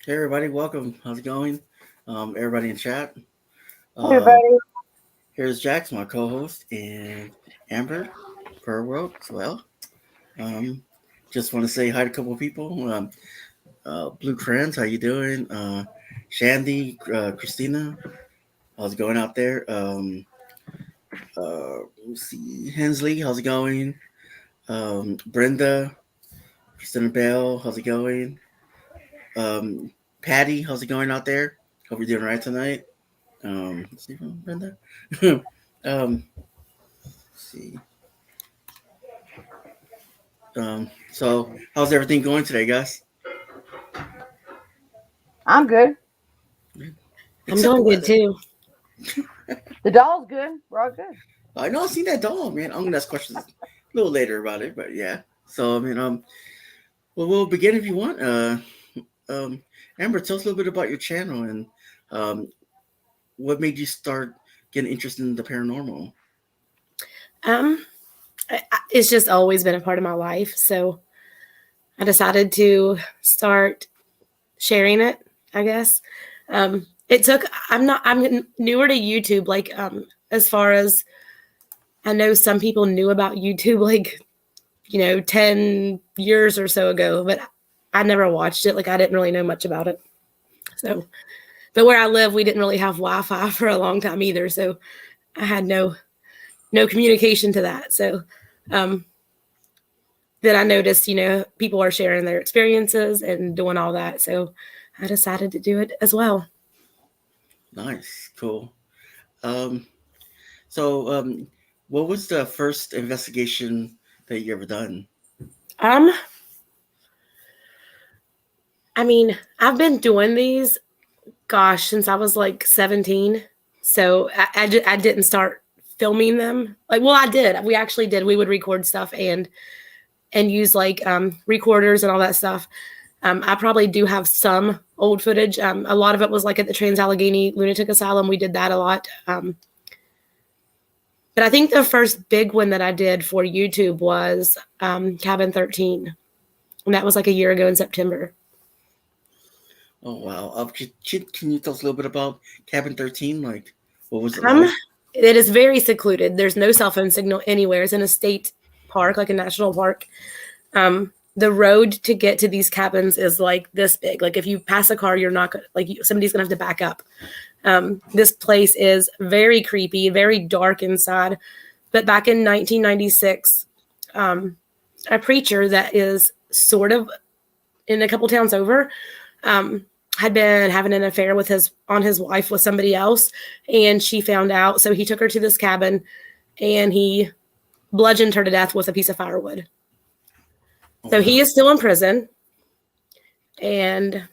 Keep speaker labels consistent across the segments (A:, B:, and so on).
A: Hey everybody, welcome. How's it going? Everybody in chat.
B: Hey,
A: Uh,
B: everybody.
A: Here's Jax, my co-host, and Amber, ParaWorld as well. Um, just want to say hi to a couple of people. Blue Friends, how you doing? Shandy, Christina, how's it going out there? Let's see, Hensley, how's it going? Brenda, Christina Bell, how's it going? Um, Patty, how's it going out there? Hope you're doing all right tonight. Let's see from Brenda. Let's see. So how's everything going today, guys?
B: I'm good.
C: I'm
A: Except the
C: doing good
A: weather.
C: too.
B: The doll's good. We're all good.
A: I know I've seen that doll, man. I'm gonna ask questions a little later about it, but yeah. So well, we'll begin if you want. Um, Amber, tell us a little bit about your channel and um, what made you start getting interested in the paranormal.
C: Um, it's just always been a part of my life, so I decided to start sharing it. I guess it took. I'm newer to YouTube. As far as I know, some people knew about YouTube 10 years or so ago, but I never watched it. Like I didn't really know much about it. So, but where I live, we didn't really have Wi-Fi for a long time either, so I had no communication to that. So um, then I noticed, people are sharing their experiences and doing all that. So I decided to do it as well.
A: Nice, cool. Um, so what was the first investigation that you ever done?
C: Um, I mean, I've been doing these, gosh, since I was like 17. So I didn't start filming them. I did. We actually did. We would record stuff and use recorders and all that stuff. I probably do have some old footage. A lot of it was like at the Trans-Allegheny Lunatic Asylum. We did that a lot. But I think the first big one that I did for YouTube was Cabin 13. And that was like a year ago in September.
A: Oh wow! Can you tell us a little bit about Cabin 13? Like, what was it like?
C: It is very secluded. There's no cell phone signal anywhere. It's in a state park, like a national park. The road to get to these cabins is like this big. Like if you pass a car, you're not somebody's gonna have to back up. This place is very creepy, very dark inside. But back in 1996, a preacher that is sort of in a couple towns over had been having an affair with his wife with somebody else, and she found out. So he took her to this cabin, and he bludgeoned her to death with a piece of firewood. So he is still in prison, and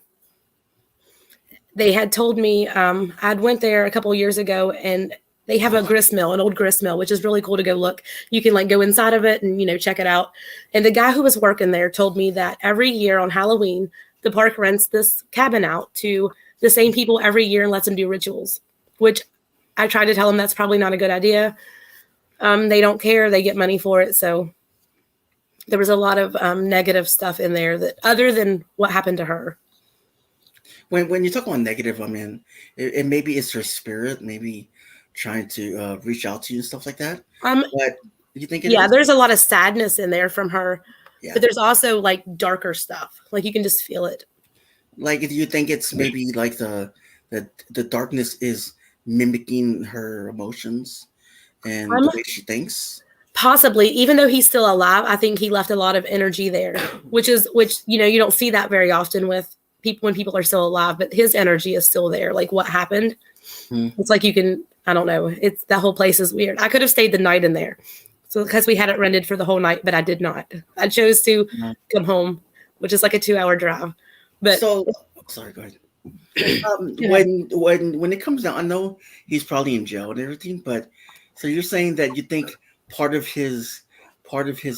C: they had told me I'd went there a couple of years ago, and they have a grist mill, an old grist mill, which is really cool to go look. You can go inside of it and check it out. And the guy who was working there told me that every year on Halloween, the park rents this cabin out to the same people every year and lets them do rituals, which I tried to tell them that's probably not a good idea. They don't care. They get money for it. So there was a lot of negative stuff in there that other than what happened to her.
A: When you talk about negative, I mean, it maybe it's her spirit, maybe trying to reach out to you and stuff like that. But you think
C: is? There's a lot of sadness in there from her. Yeah. But there's also darker stuff. You can just feel it.
A: Do you think it's maybe like the darkness is mimicking her emotions and the way she thinks?
C: Possibly, even though he's still alive, I think he left a lot of energy there, which you don't see that very often with people when people are still alive, but his energy is still there. What happened? It's you can, I don't know. It's that whole place is weird. I could have stayed the night in there. So because we had it rented for the whole night, but I did not. I chose to come home, which is a 2-hour drive. But
A: sorry, go ahead. When it comes down, I know he's probably in jail and everything, but so you're saying that you think part of his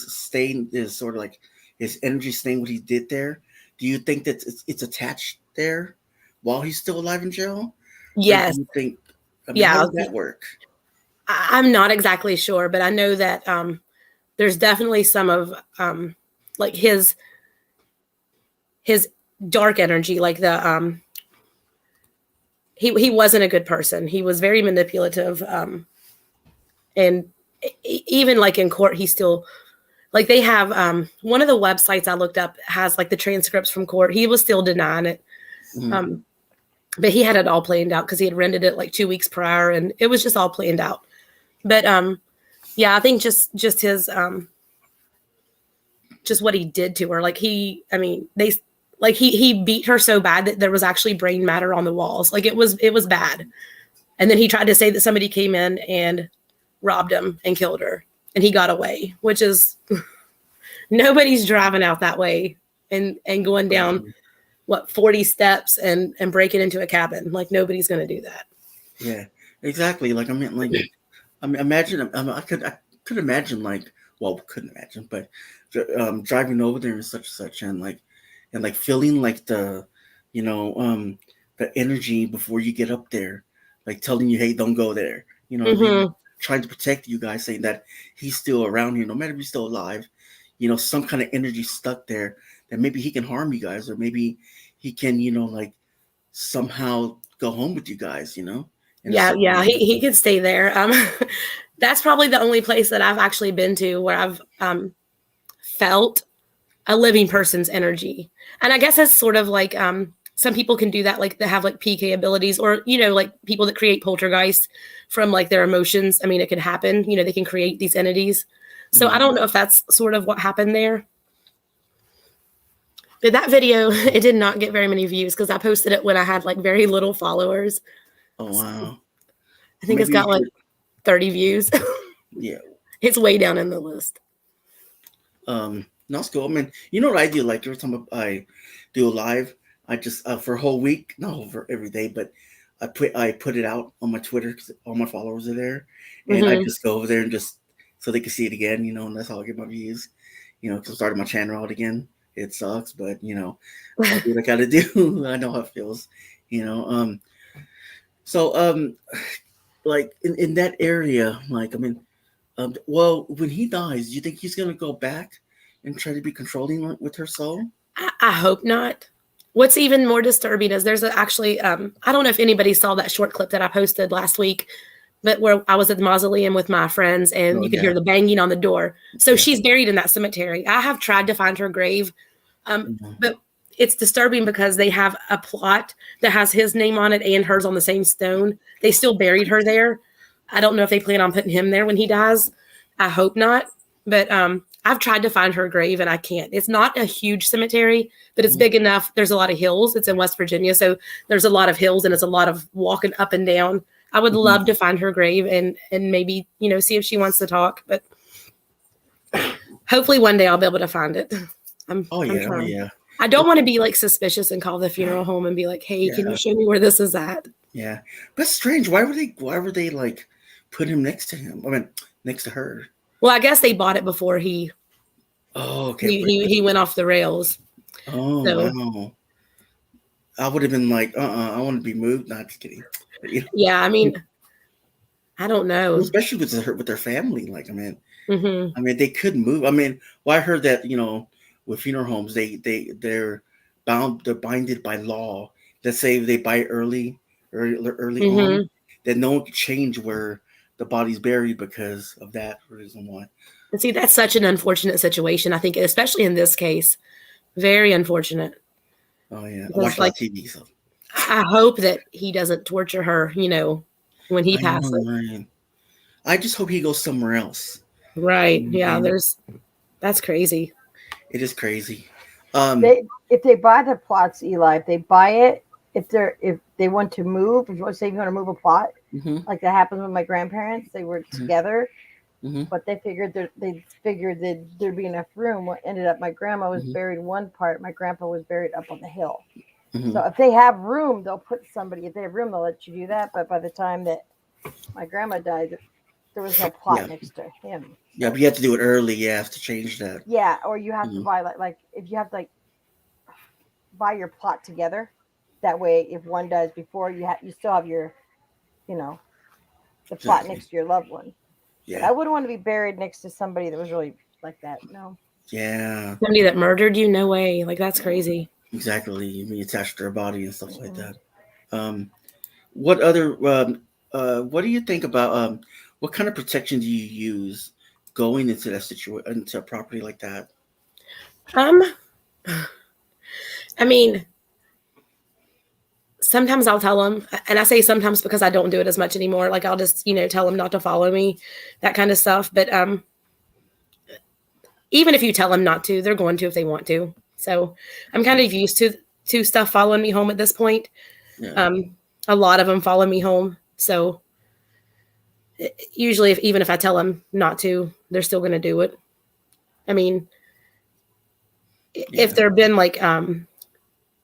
A: staying is sort of his energy staying what he did there. Do you think that it's attached there while he's still alive in jail?
C: Yes.
A: Do you think?
C: How
A: does that work?
C: I'm not exactly sure, but I know that there's definitely some of his dark energy, like the he wasn't a good person. He was very manipulative, and even like in court, he still like they have one of the websites I looked up has like the transcripts from court. He was still denying it, but he had it all planned out because he had rented it like 2 weeks prior, and it was just all planned out. But yeah, I think just his just what he did to her, like he beat her so bad that there was actually brain matter on the walls. Like it was bad. And then he tried to say that somebody came in and robbed him and killed her, and he got away, which is nobody's driving out that way and going down 40 steps and breaking into a cabin. Like nobody's going to do that.
A: Yeah, exactly. Like, I mean, like, imagine, I could imagine, like, well, couldn't imagine, but driving over there and such, and feeling like the energy before you get up there, like telling you, hey, don't go there. You know what I mean? Trying to protect you guys, saying that he's still around here, no matter if he's still alive. You know, some kind of energy stuck there that maybe he can harm you guys, or maybe he can, like somehow go home with you guys,
C: Yeah, he could stay there. That's probably the only place that I've actually been to where I've felt a living person's energy. And I guess that's sort of like some people can do that, like they have like PK abilities, or like people that create poltergeists from like their emotions. I mean, it can happen, they can create these entities. So I don't know if that's sort of what happened there. But that video, it did not get very many views because I posted it when I had like very little followers.
A: Oh, wow.
C: So I think it's got like 30 views.
A: Yeah.
C: It's way down in the list.
A: No, it's cool. I mean, you know what I do? Like every time I do a live, I just for a whole week, not for every day, but I put it out on my Twitter because all my followers are there, and I just go over there and just so they can see it again, and that's how I get my views. Because I started my channel out again. It sucks, but I do what I gotta do. I know how it feels, So like in that area, like I mean, well, when he dies, do you think he's gonna go back and try to be controlling with her soul?
C: I hope not. What's even more disturbing is there's actually I don't know if anybody saw that short clip that I posted last week, but where I was at the mausoleum with my friends and you could hear the banging on the door. So she's buried in that cemetery. I have tried to find her grave, but it's disturbing because they have a plot that has his name on it and hers on the same stone. They still buried her there. I don't know if they plan on putting him there when he dies. I hope not. But I've tried to find her grave and I can't. It's not a huge cemetery, but it's big enough. There's a lot of hills. It's in West Virginia. So there's a lot of hills and it's a lot of walking up and down. I would love to find her grave and maybe, see if she wants to talk, but hopefully one day I'll be able to find it. I'm trying.
A: Yeah.
C: I don't want to be like suspicious and call the funeral home and be like, hey, can you show me where this is at?
A: Yeah. That's strange. Why were they like put him next to him? I mean, next to her.
C: Well, I guess they bought it before he he went off the rails.
A: Oh, so, wow. I would have been like, I want to be moved. Not just kidding. But,
C: yeah, I mean, I don't know.
A: Especially with their family. Like, I mean, they couldn't move. I mean, well, I heard that, with funeral homes, they're binded by law. Let's say they buy early on, that no one can change where the body's buried because of that reason why.
C: And see, that's such an unfortunate situation. I think, especially in this case, very unfortunate.
A: Oh yeah, I watch TV. So
C: I hope that he doesn't torture her. When he passes.
A: I just hope he goes somewhere else.
C: Right? Yeah. That's crazy.
A: It is crazy.
B: If they buy the plots, Eli, if they buy it, if they want to move, if you want to say you want to move a plot, like that happened with my grandparents, they were together, but they figured that there'd be enough room. What ended up, my grandma was buried one part, my grandpa was buried up on the hill. So if they have room, they'll put somebody. If they have room, they'll let you do that. But by the time that my grandma died, there was no plot next to him.
A: Yeah, but you have to do it early. You have to change that.
B: Yeah, or you have to buy like if you have to buy your plot together. That way, if one dies before, you still have your, the plot next to your loved one. Yeah, but I wouldn't want to be buried next to somebody that was really like that. No.
A: Yeah.
C: Somebody that murdered you? No way. Like that's crazy.
A: Exactly. You be attached to their body and stuff like that. Um, what other what do you think about what kind of protection do you use going into that situation, into a property like that?
C: Um, I mean, sometimes I'll tell them, and I say sometimes because I don't do it as much anymore. Like I'll just, tell them not to follow me, that kind of stuff. But even if you tell them not to, they're going to if they want to. So I'm kind of used to stuff following me home at this point.
A: Yeah.
C: A lot of them follow me home. So usually even if I tell them not to, they're still going to do it. I mean, if they've been like,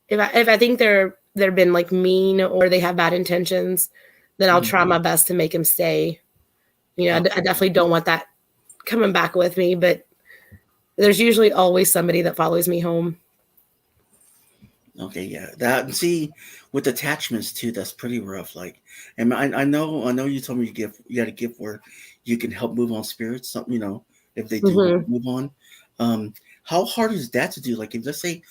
C: if I think they've been like mean or they have bad intentions, then I'll try my best to make them stay. I definitely don't want that coming back with me, but there's usually always somebody that follows me home.
A: Okay, yeah. That, see, with attachments too, that's pretty rough. Like, and I know you told me you got a gift where you can help move on spirits. Something, if they do move on. How hard is that to do? Like, if let's say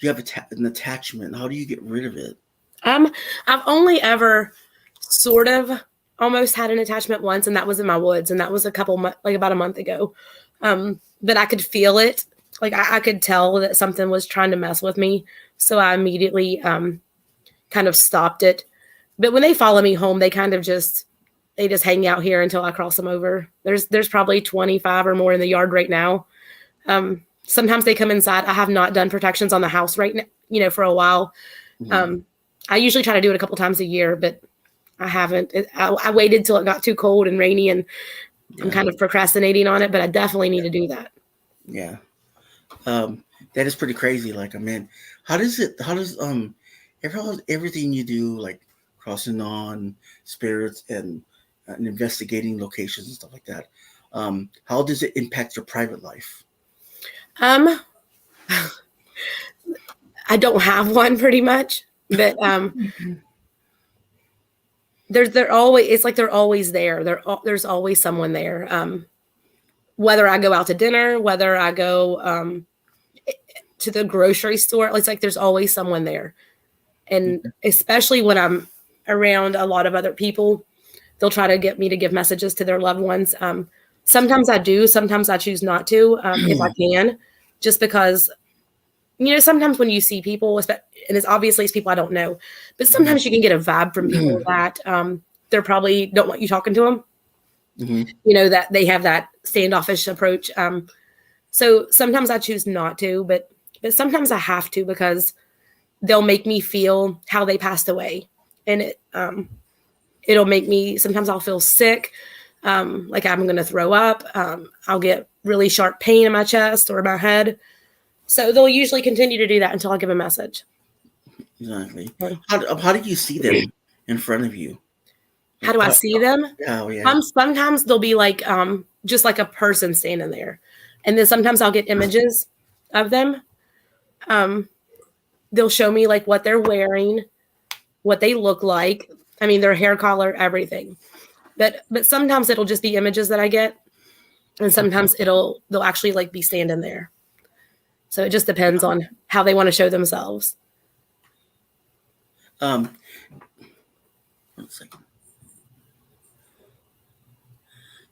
A: you have an attachment, how do you get rid of it?
C: I've only ever sort of almost had an attachment once, and that was in my woods, and that was about a month ago. But I could feel it. Like I could tell that something was trying to mess with me. So I immediately kind of stopped it. But when they follow me home, they kind of just hang out here until I cross them over. There's probably 25 or more in the yard right now. Sometimes they come inside. I have not done protections on the house right now, for a while. I usually try to do it a couple times a year, but I haven't. I waited till it got too cold and rainy, and I'm kind of procrastinating on it, but I definitely need to do that.
A: Yeah. That is pretty crazy. Like, I mean, how does everything you do, like crossing on spirits and investigating locations and stuff like that, how does it impact your private life?
C: I don't have one pretty much, but they're always there. There's always someone there. Whether I go out to dinner, whether I go to the grocery store, it's like there's always someone there. And especially when I'm around a lot of other people, they'll try to get me to give messages to their loved ones. Sometimes I do, sometimes I choose not to, if I can, just because, sometimes when you see people, and it's obviously it's people I don't know, but sometimes you can get a vibe from people that they probably don't want you talking to them. That they have that standoffish approach. So sometimes I choose not to, but sometimes I have to, because they'll make me feel how they passed away. And it'll make me, sometimes I'll feel sick. Like I'm going to throw up. I'll get really sharp pain in my chest or my head. So they'll usually continue to do that until I give a message.
A: Exactly. How do you see them in front of you?
C: How do I see them?
A: Oh, yeah.
C: Sometimes they'll be like, just like a person standing there. And then sometimes I'll get images of them. They'll show me like what they're wearing, what they look like. I mean, their hair color, everything. But sometimes it'll just be images that I get. And sometimes they'll actually like be standing there. So it just depends on how they want to show themselves.
A: 1 second.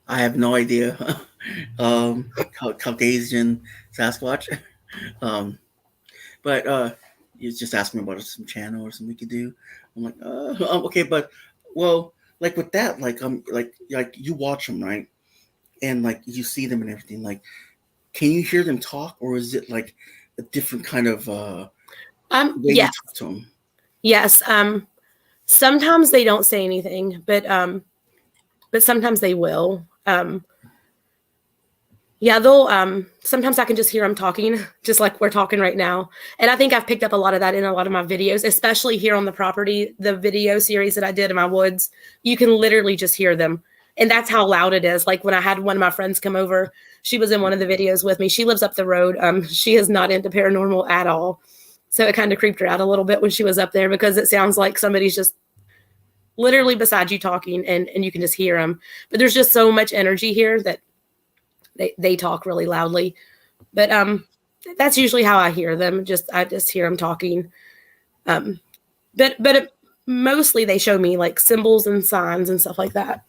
A: I have no idea. Caucasian Sasquatch. But you just asked me about some channel or something we could do. I'm like, okay, but well, like with that, like you watch them, right? And like you see them and everything. Like, can you hear them talk, or is it like a different kind of way you talk to them? Yes.
C: Sometimes they don't say anything, but sometimes they will. They'll sometimes I can just hear them talking, just like we're talking right now. And I think I've picked up a lot of that in a lot of my videos, especially here on the property, the video series that I did in my woods. You can literally just hear them. And that's how loud it is. Like when I had one of my friends come over, she was in one of the videos with me. She lives up the road. She is not into paranormal at all. So it kind of creeped her out a little bit when she was up there, because it sounds like somebody's just literally beside you talking, and you can just hear them. But there's just so much energy here that they talk really loudly. But that's usually how I hear them. I just hear them talking. But mostly they show me like symbols and signs and stuff like that.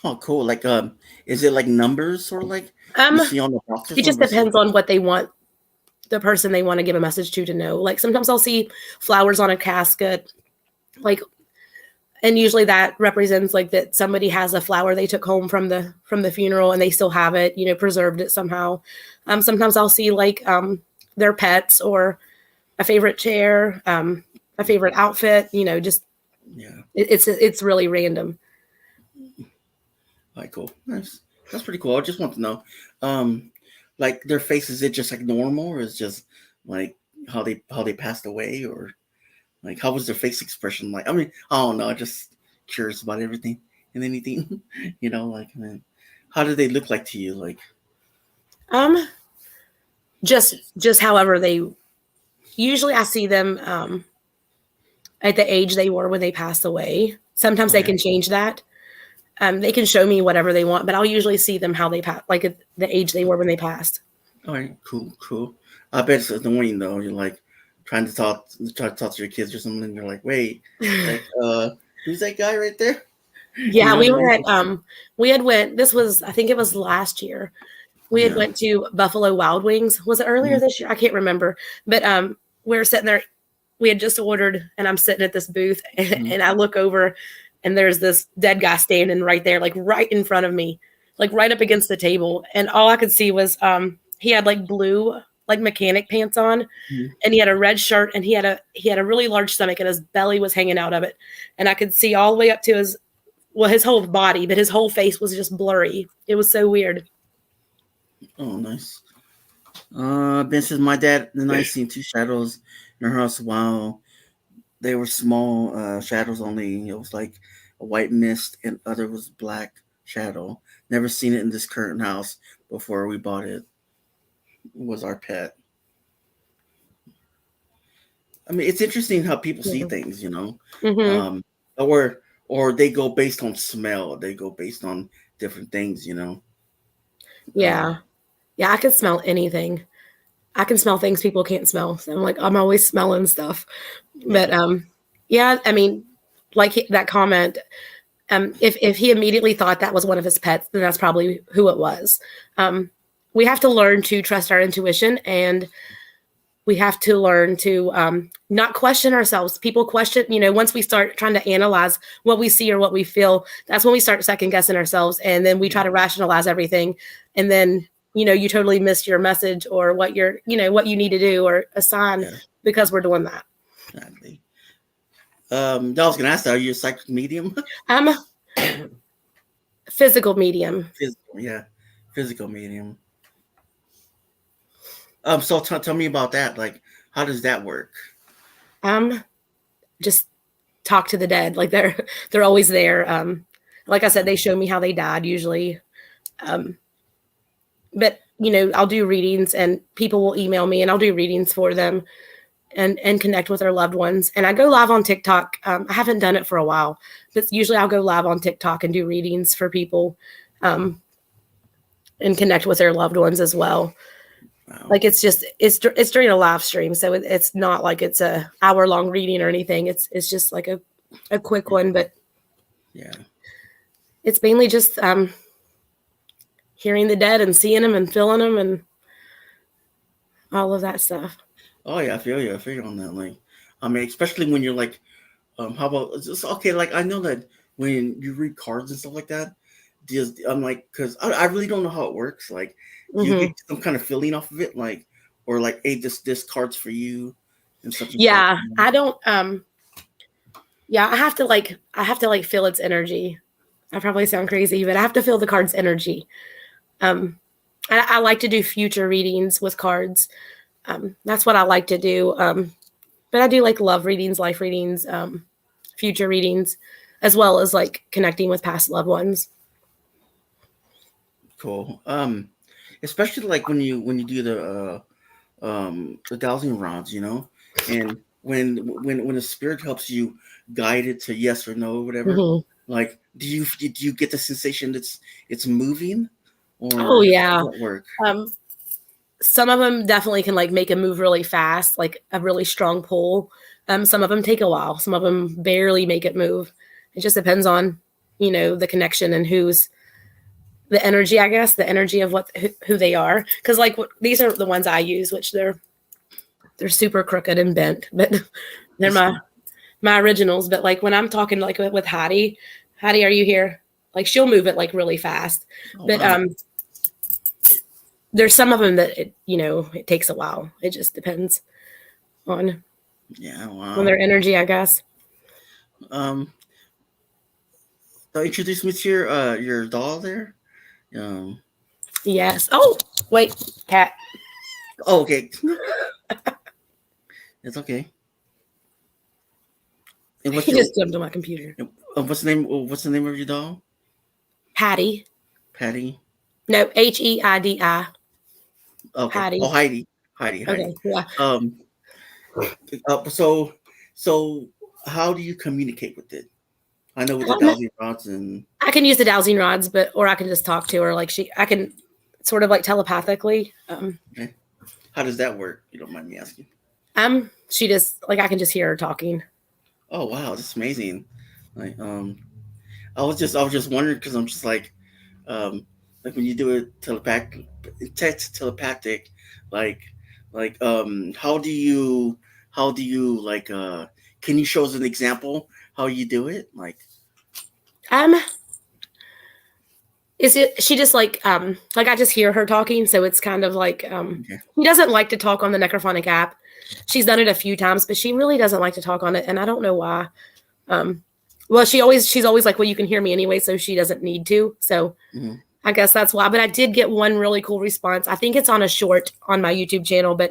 A: Oh, cool. Like, is it like numbers or like you see on the boxes?
C: It just depends on what they want, the person they want to give a message to know. Like sometimes I'll see flowers on a casket, like, and usually that represents like that somebody has a flower they took home from the funeral and they still have it, you know, preserved it somehow. Sometimes I'll see like their pets or a favorite chair, a favorite outfit, you know, just it's really random.
A: All right, cool. Nice. That's pretty cool. I just want to know, like their face, is it just like normal, or is just like how they passed away, or like how was their face expression like? I mean, I don't know. Just curious about everything and anything, you know. Like, I mean, how do they look like to you? Like,
C: just however they. Usually, I see them at the age they were when they passed away. Sometimes they can change that. They can show me whatever they want, but I'll usually see them how they passed, like at the age they were when they passed.
A: All right, cool. I bet it's annoying though. You're like try to talk to your kids or something, and you're like, wait, like, who's that guy right there?
C: Yeah, we were at we had went. This was, I think it was last year. We had went to Buffalo Wild Wings. Was it earlier this year? I can't remember. But we were sitting there. We had just ordered, and I'm sitting at this booth, and I look over. And there's this dead guy standing right there, like right in front of me, like right up against the table. And all I could see was he had like blue, like mechanic pants on, and he had a red shirt, and he had a really large stomach, and his belly was hanging out of it. And I could see all the way up to his whole body, but his whole face was just blurry. It was so weird.
A: Oh, nice. Ben says my dad and I seen two shadows in her house. Wow. They were small shadows only. It was like a white mist, and other was black shadow. Never seen it in this current house before we bought it. It was our pet. I mean, it's interesting how people see things, you know, or they go based on smell. They go based on different things, you know.
C: Yeah, I can smell anything. I can smell things people can't smell. So I'm always smelling stuff. But yeah, I mean, like that comment, if he immediately thought that was one of his pets, then that's probably who it was. We have to learn to trust our intuition, and we have to learn to not question ourselves. People question, you know, once we start trying to analyze what we see or what we feel, that's when we start second guessing ourselves. And then we try to rationalize everything. And then, you know, you totally missed your message or what you're, you know, what you need to do or a sign because we're doing that.
A: Exactly. I was going to ask that, are you a psychic medium?
C: I'm physical medium.
A: Physical medium. So tell me about that. Like, how does that work?
C: Just talk to the dead. Like they're always there. Like I said, they show me how they died usually. But you know, I'll do readings, and people will email me, and I'll do readings for them, and connect with their loved ones. And I go live on TikTok. I haven't done it for a while, but usually I'll go live on TikTok and do readings for people, and connect with their loved ones as well. Wow. Like it's during a live stream, so it's not like it's a hour-long reading or anything. It's just like a quick one, but it's mainly just hearing the dead and seeing them and feeling them and all of that stuff.
A: Oh yeah, I feel you on that. Like, I mean, especially when you're like, how about just okay? Like, I know that when you read cards and stuff like that, I'm like, because I really don't know how it works. Like, do you get some kind of feeling off of it, like, or like, hey, this card's for you, and such.
C: Yeah, I don't. Yeah, I have to like feel its energy. I probably sound crazy, but I have to feel the card's energy. I like to do future readings with cards. That's what I like to do. But I do like love readings, life readings, future readings, as well as like connecting with past loved ones.
A: Cool. Especially like when you do the dowsing rods, you know, and when a spirit helps you guide it to yes or no or whatever, like do you get the sensation it's moving? Or
C: oh yeah.
A: how does that work?
C: some of them definitely can like make a move really fast, like a really strong pull. Some of them take a while. Some of them barely make it move. It just depends on, the connection and who's the energy, I guess, the energy of who they are. Because like these are the ones I use, which they're super crooked and bent, but they're my originals. But like when I'm talking like with Hattie, are you here? Like she'll move it like really fast. But
A: wow.
C: There's some of them that it takes a while. It just depends on on their energy, I guess.
A: So introduce me to your doll there.
C: Yes. Oh, wait, cat.
A: Oh, okay. It's okay. And
C: He just jumped on my computer.
A: What's the name? What's the name of your doll?
C: Patty.
A: Patty.
C: No, Heidi.
A: Okay.
C: Patty.
A: Oh, Heidi.
C: Okay. Yeah.
A: So how do you communicate with it? I know with the dowsing rods and
C: I can use the dowsing rods, or I can just talk to her. Like I can sort of like telepathically.
A: Okay. How does that work? You don't mind me asking?
C: She just like I can just hear her talking.
A: Oh wow, that's amazing. Like I was just wondering because I'm just like when you do it telepathic, like how do you like can you show us an example how you do it
C: she just like I just hear her talking, so it's kind of like
A: okay.
C: She doesn't like to talk on the Necrophonic app. She's done it a few times, but she really doesn't like to talk on it, and I don't know why. Well, she's always like, well, you can hear me anyway, so she doesn't need to. So I guess that's why. But I did get one really cool response. I think it's on a short on my YouTube channel, but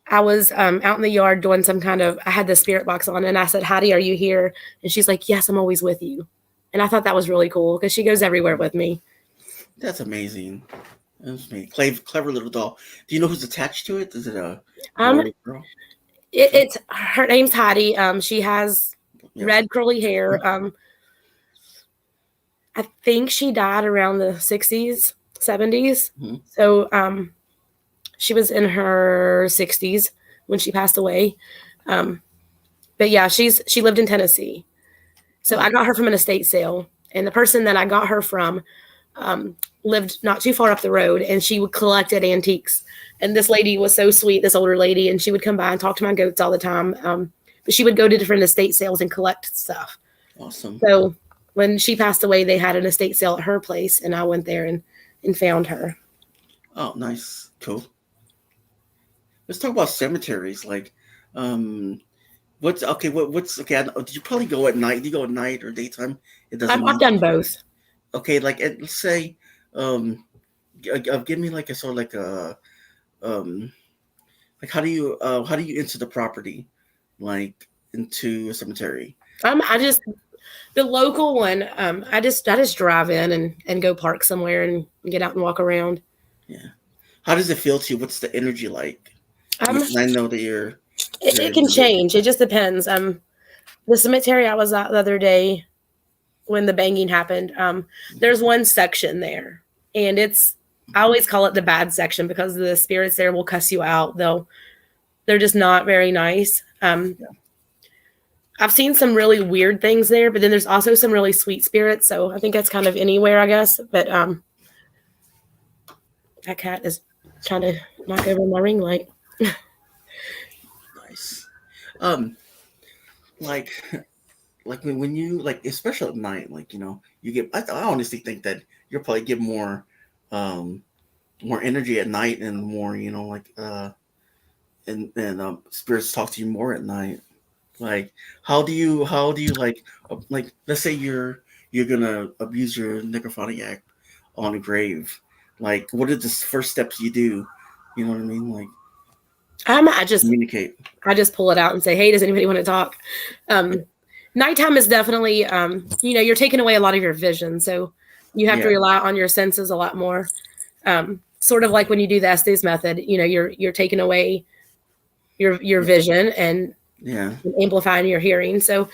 C: I was out in the yard doing some kind of, I had the spirit box on, and I said, Hattie, are you here? And she's like, yes, I'm always with you. And I thought that was really cool because she goes everywhere with me.
A: That's amazing. That's amazing. Clever little doll. Do you know who's attached to it? Is it a girl?
C: It's her name's Hattie. She has red curly hair. I think she died around the 60s, 70s. So she was in her 60s when she passed away. But yeah, she lived in Tennessee. So I got her from an estate sale. And the person that I got her from lived not too far up the road, and she would collect antiques. And this lady was so sweet, this older lady, and she would come by and talk to my goats all the time. But she would go to different estate sales and collect stuff.
A: Awesome.
C: So when she passed away, they had an estate sale at her place, and I went there and found her.
A: Oh, nice. Cool. Let's talk about cemeteries. Like, what's okay? Did you probably go at night? Do you go at night or daytime? It doesn't.
C: I've done both.
A: Okay, like let's say, give me like a sort of like a, like how do you enter the property, like into a cemetery?
C: The local one. I just drive in and go park somewhere and get out and walk around.
A: Yeah. How does it feel to you? What's the energy like? I know that
C: it can change. It just depends. The cemetery I was at the other day when the banging happened, there's one section there, and I always call it the bad section because the spirits there will cuss you out. They're just not very nice. I've seen some really weird things there, but then there's also some really sweet spirits. So I think that's kind of anywhere, I guess. But that cat is trying to knock over my ring light.
A: Nice. Like when you like, especially at night, like you get. I honestly think that you'll probably get more energy at night and more, and spirits talk to you more at night. Like, how do you like let's say you're gonna abuse your necrophoniac on a grave. Like, what are the first steps you do? You know what I mean? Like,
C: I just
A: communicate.
C: I just pull it out and say, hey, does anybody want to talk? Nighttime is definitely, you're taking away a lot of your vision. So you have to rely on your senses a lot more. Sort of like when you do the Estes method, you're taking away your vision and amplifying your hearing. So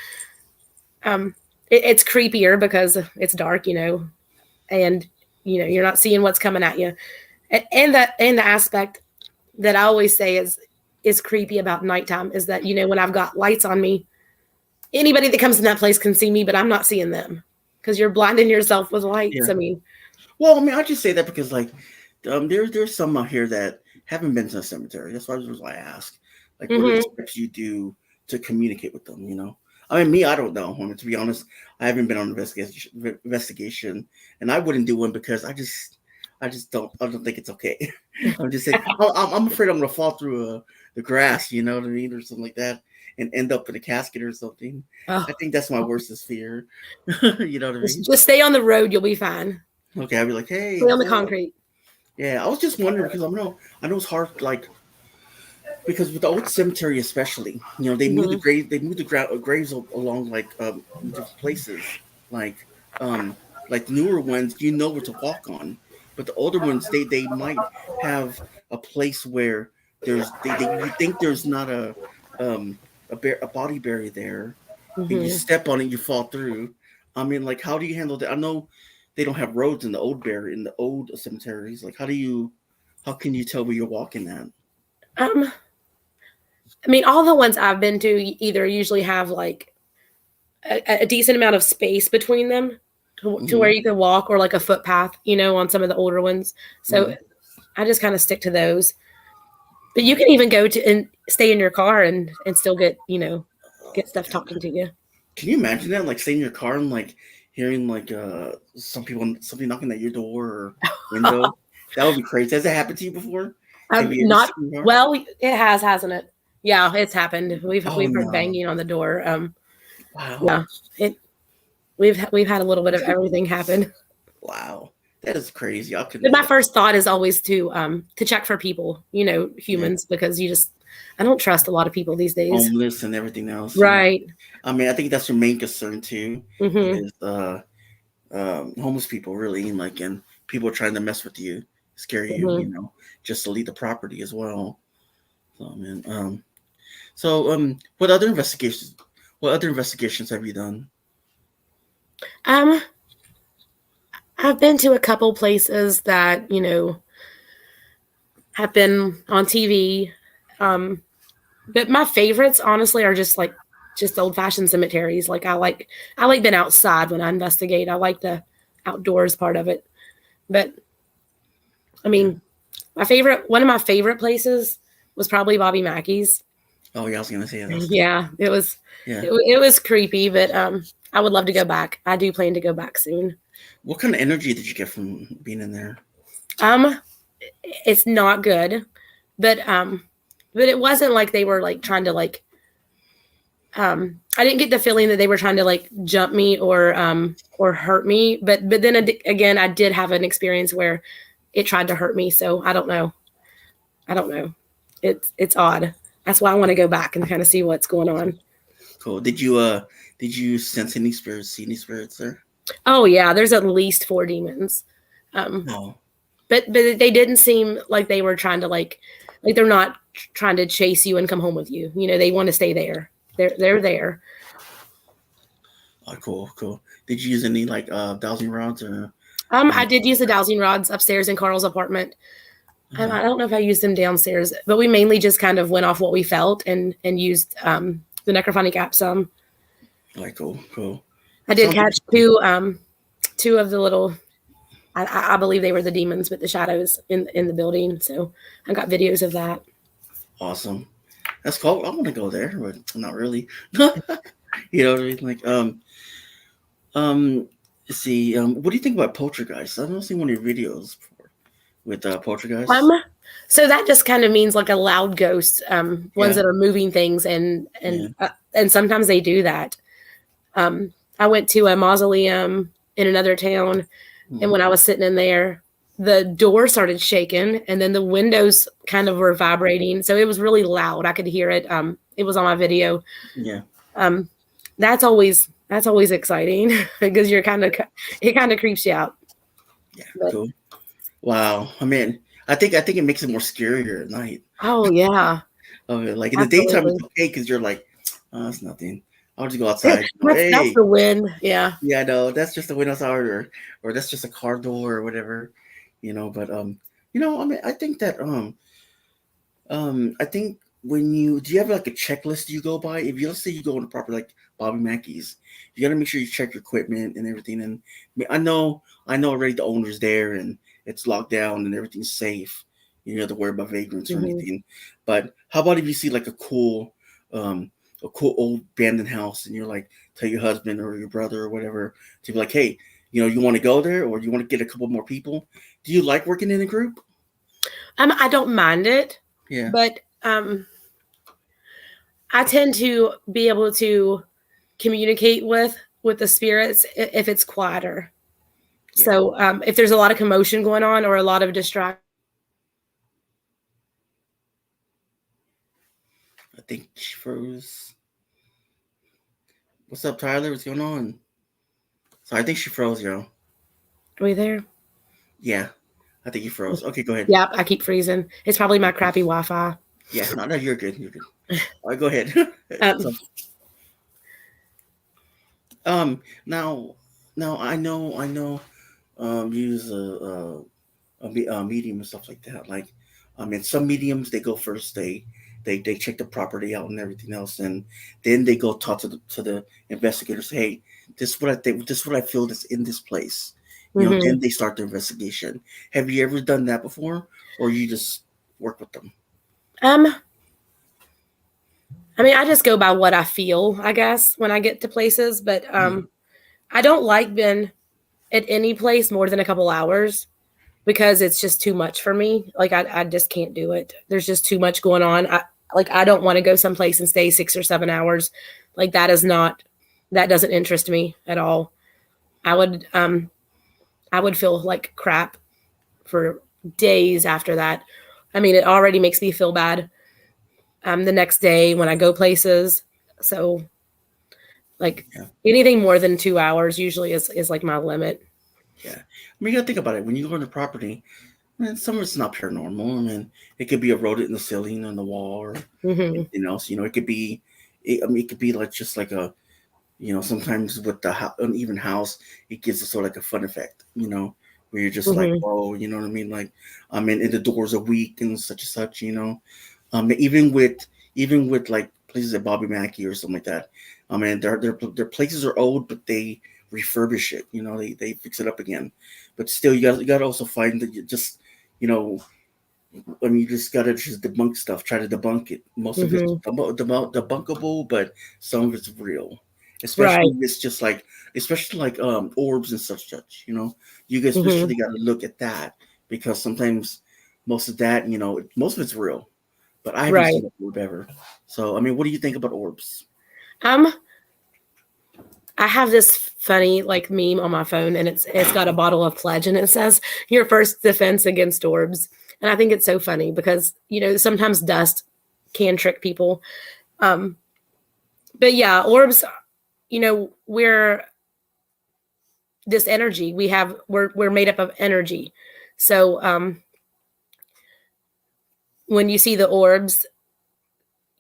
C: it's creepier because it's dark, and you're not seeing what's coming at you. And the aspect that I always say is creepy about nighttime is that, when I've got lights on me, anybody that comes in that place can see me, but I'm not seeing them because you're blinding yourself with lights.
A: Yeah. Well, I just say that because there's some out here that haven't been to a cemetery. That's why I ask. Like, what are the steps you do to communicate with them? Me, I don't know. To be honest, I haven't been on an investigation, and I wouldn't do one because I don't think it's okay. I'm just saying, I'm afraid I'm gonna fall through the grass, you know what I mean, or something like that, and end up in a casket or something. Oh. I think that's my worstest fear. You know what I mean?
C: Just stay on the road, you'll be fine.
A: Okay, I'll be like, hey,
C: stay on the concrete.
A: Yeah, I was just wondering because I know it's hard, because with the old cemetery especially, they move the grave, graves along different places, newer ones, where to walk on, but the older ones they might have a place where you think there's not a body buried there, and you step on it, you fall through. How do you handle that? I know they don't have roads in the old cemeteries. How can you tell where you're walking at?
C: All the ones I've been to either usually have a decent amount of space between them to where you can walk, or a footpath, on some of the older ones. So I just kind of stick to those. But you can even go to and stay in your car and still get stuff talking to you.
A: Can you imagine that? Stay in your car and hearing somebody knocking at your door or window? That would be crazy. Has that happened to you before?
C: Well, it has, hasn't it? Yeah, it's happened. We've heard banging on the door.
A: Wow.
C: Yeah, we've had a little bit of everything happen.
A: Wow, that is crazy.
C: My first thought is always to check for people, humans, because I don't trust a lot of people these days.
A: Homeless and everything else.
C: Right.
A: I think that's your main concern too. Is homeless people, really, and people trying to mess with you, scare you, just to leave the property as well. So, what other investigations have you done?
C: I've been to a couple places that, have been on TV. But my favorites, honestly, are just old-fashioned cemeteries. I like being outside when I investigate. I like the outdoors part of it. But one of my favorite places was probably Bobby Mackey's.
A: Oh yeah, I was gonna say that.
C: Yeah, it was. Yeah. It was creepy, but I would love to go back. I do plan to go back soon.
A: What kind of energy did you get from being in there?
C: It's not good, but it wasn't like they were trying to I didn't get the feeling that they were trying to jump me or hurt me. But then again, I did have an experience where it tried to hurt me. So I don't know. It's odd. That's why I want to go back and kind of see what's going on.
A: Cool. Did you sense any spirits, see any spirits there?
C: Oh yeah, there's at least 4 demons. But they didn't seem like they were trying to they're not trying to chase you and come home with you. They want to stay there. They're there.
A: Oh, cool. Did you use any dowsing rods or?
C: I did use the dowsing rods upstairs in Carl's apartment. I don't know if I used them downstairs, but we mainly just kind of went off what we felt and used the necrophonic app some.
A: All right, cool.
C: I did catch two of the little. I believe they were the demons with the shadows in the building. So I got videos of that.
A: Awesome. That's cool. I want to go there, but not really. You know what I mean? Let's see. What do you think about poltergeist? I've not seen one of your videos before with poltergeist.
C: So that just kind of means a loud ghost, ones that are moving things, and sometimes they do that. I went to a mausoleum in another town, and when I was sitting in there, the door started shaking, and then the windows kind of were vibrating. So it was really loud. I could hear it. It was on my video. Yeah. That's always exciting because it kind of creeps you out.
A: Yeah. Cool. Wow. I think it makes it more scarier at night.
C: Oh yeah.
A: In the daytime it's okay because you're oh, it's nothing. I'll just go outside.
C: That's the wind. Yeah.
A: Yeah, no, that's just the wind outside, or that's just a car door or whatever, But I mean, I think that I think do you have like a checklist you go by? If you let's say you go on a property like Bobby Mackey's, you got to make sure you check your equipment and everything. And I mean, I know already the owner's there and it's locked down and everything's safe. You don't have to worry about vagrants or anything. But how about if you see like a cool old abandoned house and you're like tell your husband or your brother or whatever to be like, hey, you want to go there or you want to get a couple more people? Do you like working in a group?
C: I don't mind it.
A: Yeah.
C: But I tend to be able to communicate with the spirits if it's quieter. Yeah. So if there's a lot of commotion going on or a lot of distraction.
A: I think she froze. What's up, Tyler? What's going on? So I think she froze, yo.
C: Are we there?
A: Yeah. I think you froze. Okay, go ahead.
C: Yep, I keep freezing. It's probably my crappy Wi-Fi.
A: Yeah, no, you're good. You're good. All right, go ahead. Now I know. Use a medium and stuff like that. Like, in some mediums they go first. They check the property out and everything else, and then they go talk to the investigators. Hey, this is what I think. This is what I feel that's in this place. Then they start the investigation. Have you ever done that before, or you just work with them?
C: I mean, I just go by what I feel, I guess, when I get to places. But I don't like being at any place more than a couple hours because it's just too much for me. Like, I just can't do it. There's just too much going on. I don't want to go someplace and stay 6 or 7 hours. Like, that doesn't interest me at all. I would feel like crap for days after that. I mean, it already makes me feel bad the next day when I go places. So anything more than 2 hours usually is like my limit.
A: Yeah. I mean, you gotta think about it. When you go on the property, some of it's not paranormal. I mean, it could be a rodent in the ceiling, on the wall, or anything else. It could be, it could be like just like a, sometimes with the uneven house, it gives us sort of like a fun effect, where you're just like, whoa, you know what I mean? Like, and the doors are weak and such, even with like places like Bobby Mackey or something like that. I mean, their places are old, but they refurbish it. They fix it up again. But still, you got to also find that you just, you just got to just debunk stuff. Try to debunk it. Most of it's debunkable, but some of it's real. Especially if it's just like, orbs and such. You guys especially got to look at that because sometimes most of that, most of it's real. But I haven't seen an orb ever. So, I mean, what do you think about orbs?
C: I have this funny meme on my phone, and it's got a bottle of Pledge, and it says your first defense against orbs. And I think it's so funny because sometimes dust can trick people. But yeah, orbs. We're this energy. We're made up of energy. So when you see the orbs,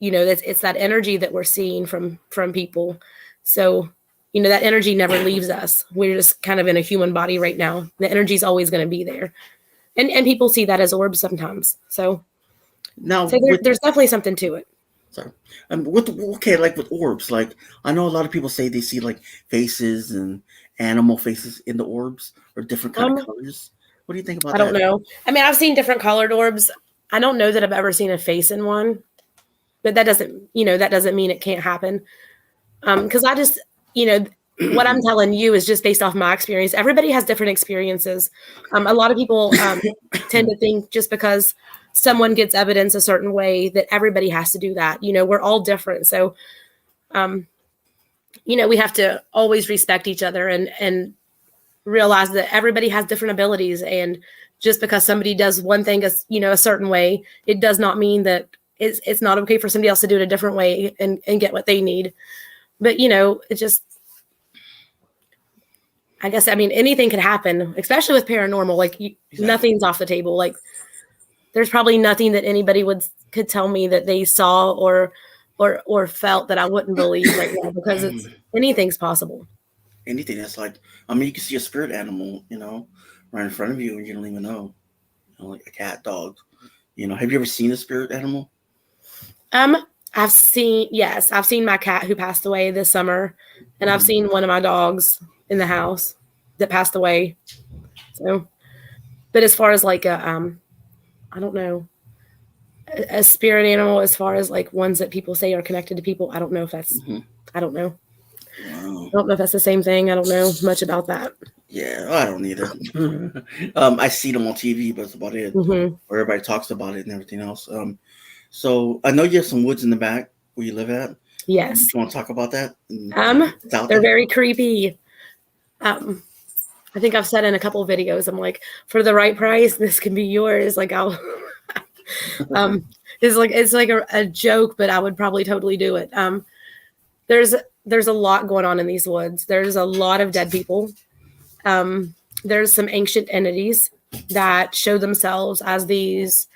C: it's that energy that we're seeing from people. So, that energy never leaves us. We're just kind of in a human body right now. The energy is always going to be there. And people see that as orbs sometimes. So there's definitely something to it.
A: Sorry. With orbs, I know a lot of people say they see faces and animal faces in the orbs or different kind of colors. What do you think about that?
C: I don't know. I mean, I've seen different colored orbs. I don't know that I've ever seen a face in one, but that doesn't mean it can't happen. Because I just, what I'm telling you is just based off my experience. Everybody has different experiences. A lot of people tend to think just because someone gets evidence a certain way that everybody has to do that. We're all different. So, we have to always respect each other and realize that everybody has different abilities. And just because somebody does one thing a certain way, it does not mean that it's not okay for somebody else to do it a different way and get what they need. But, it just, I guess, anything could happen, especially with paranormal. Exactly. Nothing's off the table. There's probably nothing that anybody could tell me that they saw or felt that I wouldn't believe right now because anything's possible.
A: Anything that's you can see a spirit animal, right in front of you and you don't even know. like a cat, dog. Have you ever seen a spirit animal?
C: I've seen my cat who passed away this summer, and I've seen one of my dogs in the house that passed away. So, but as far as like I don't know, a spirit animal, as far as like ones that people say are connected to people, I don't know if that's, I don't know. Wow. I don't know if that's the same thing. I don't know much about that.
A: Yeah, I don't either. I see them on TV, but that's about it. Where everybody talks about it and everything else. So I know you have some woods in the back where you live at.
C: Yes.
A: You want to talk about that?
C: They're very creepy. I think I've said in a couple of videos, I'm like, for the right price, this can be yours. Like I'll, it's like a joke, but I would probably totally do it. There's a lot going on in these woods. There's a lot of dead people. There's some ancient entities that show themselves as these,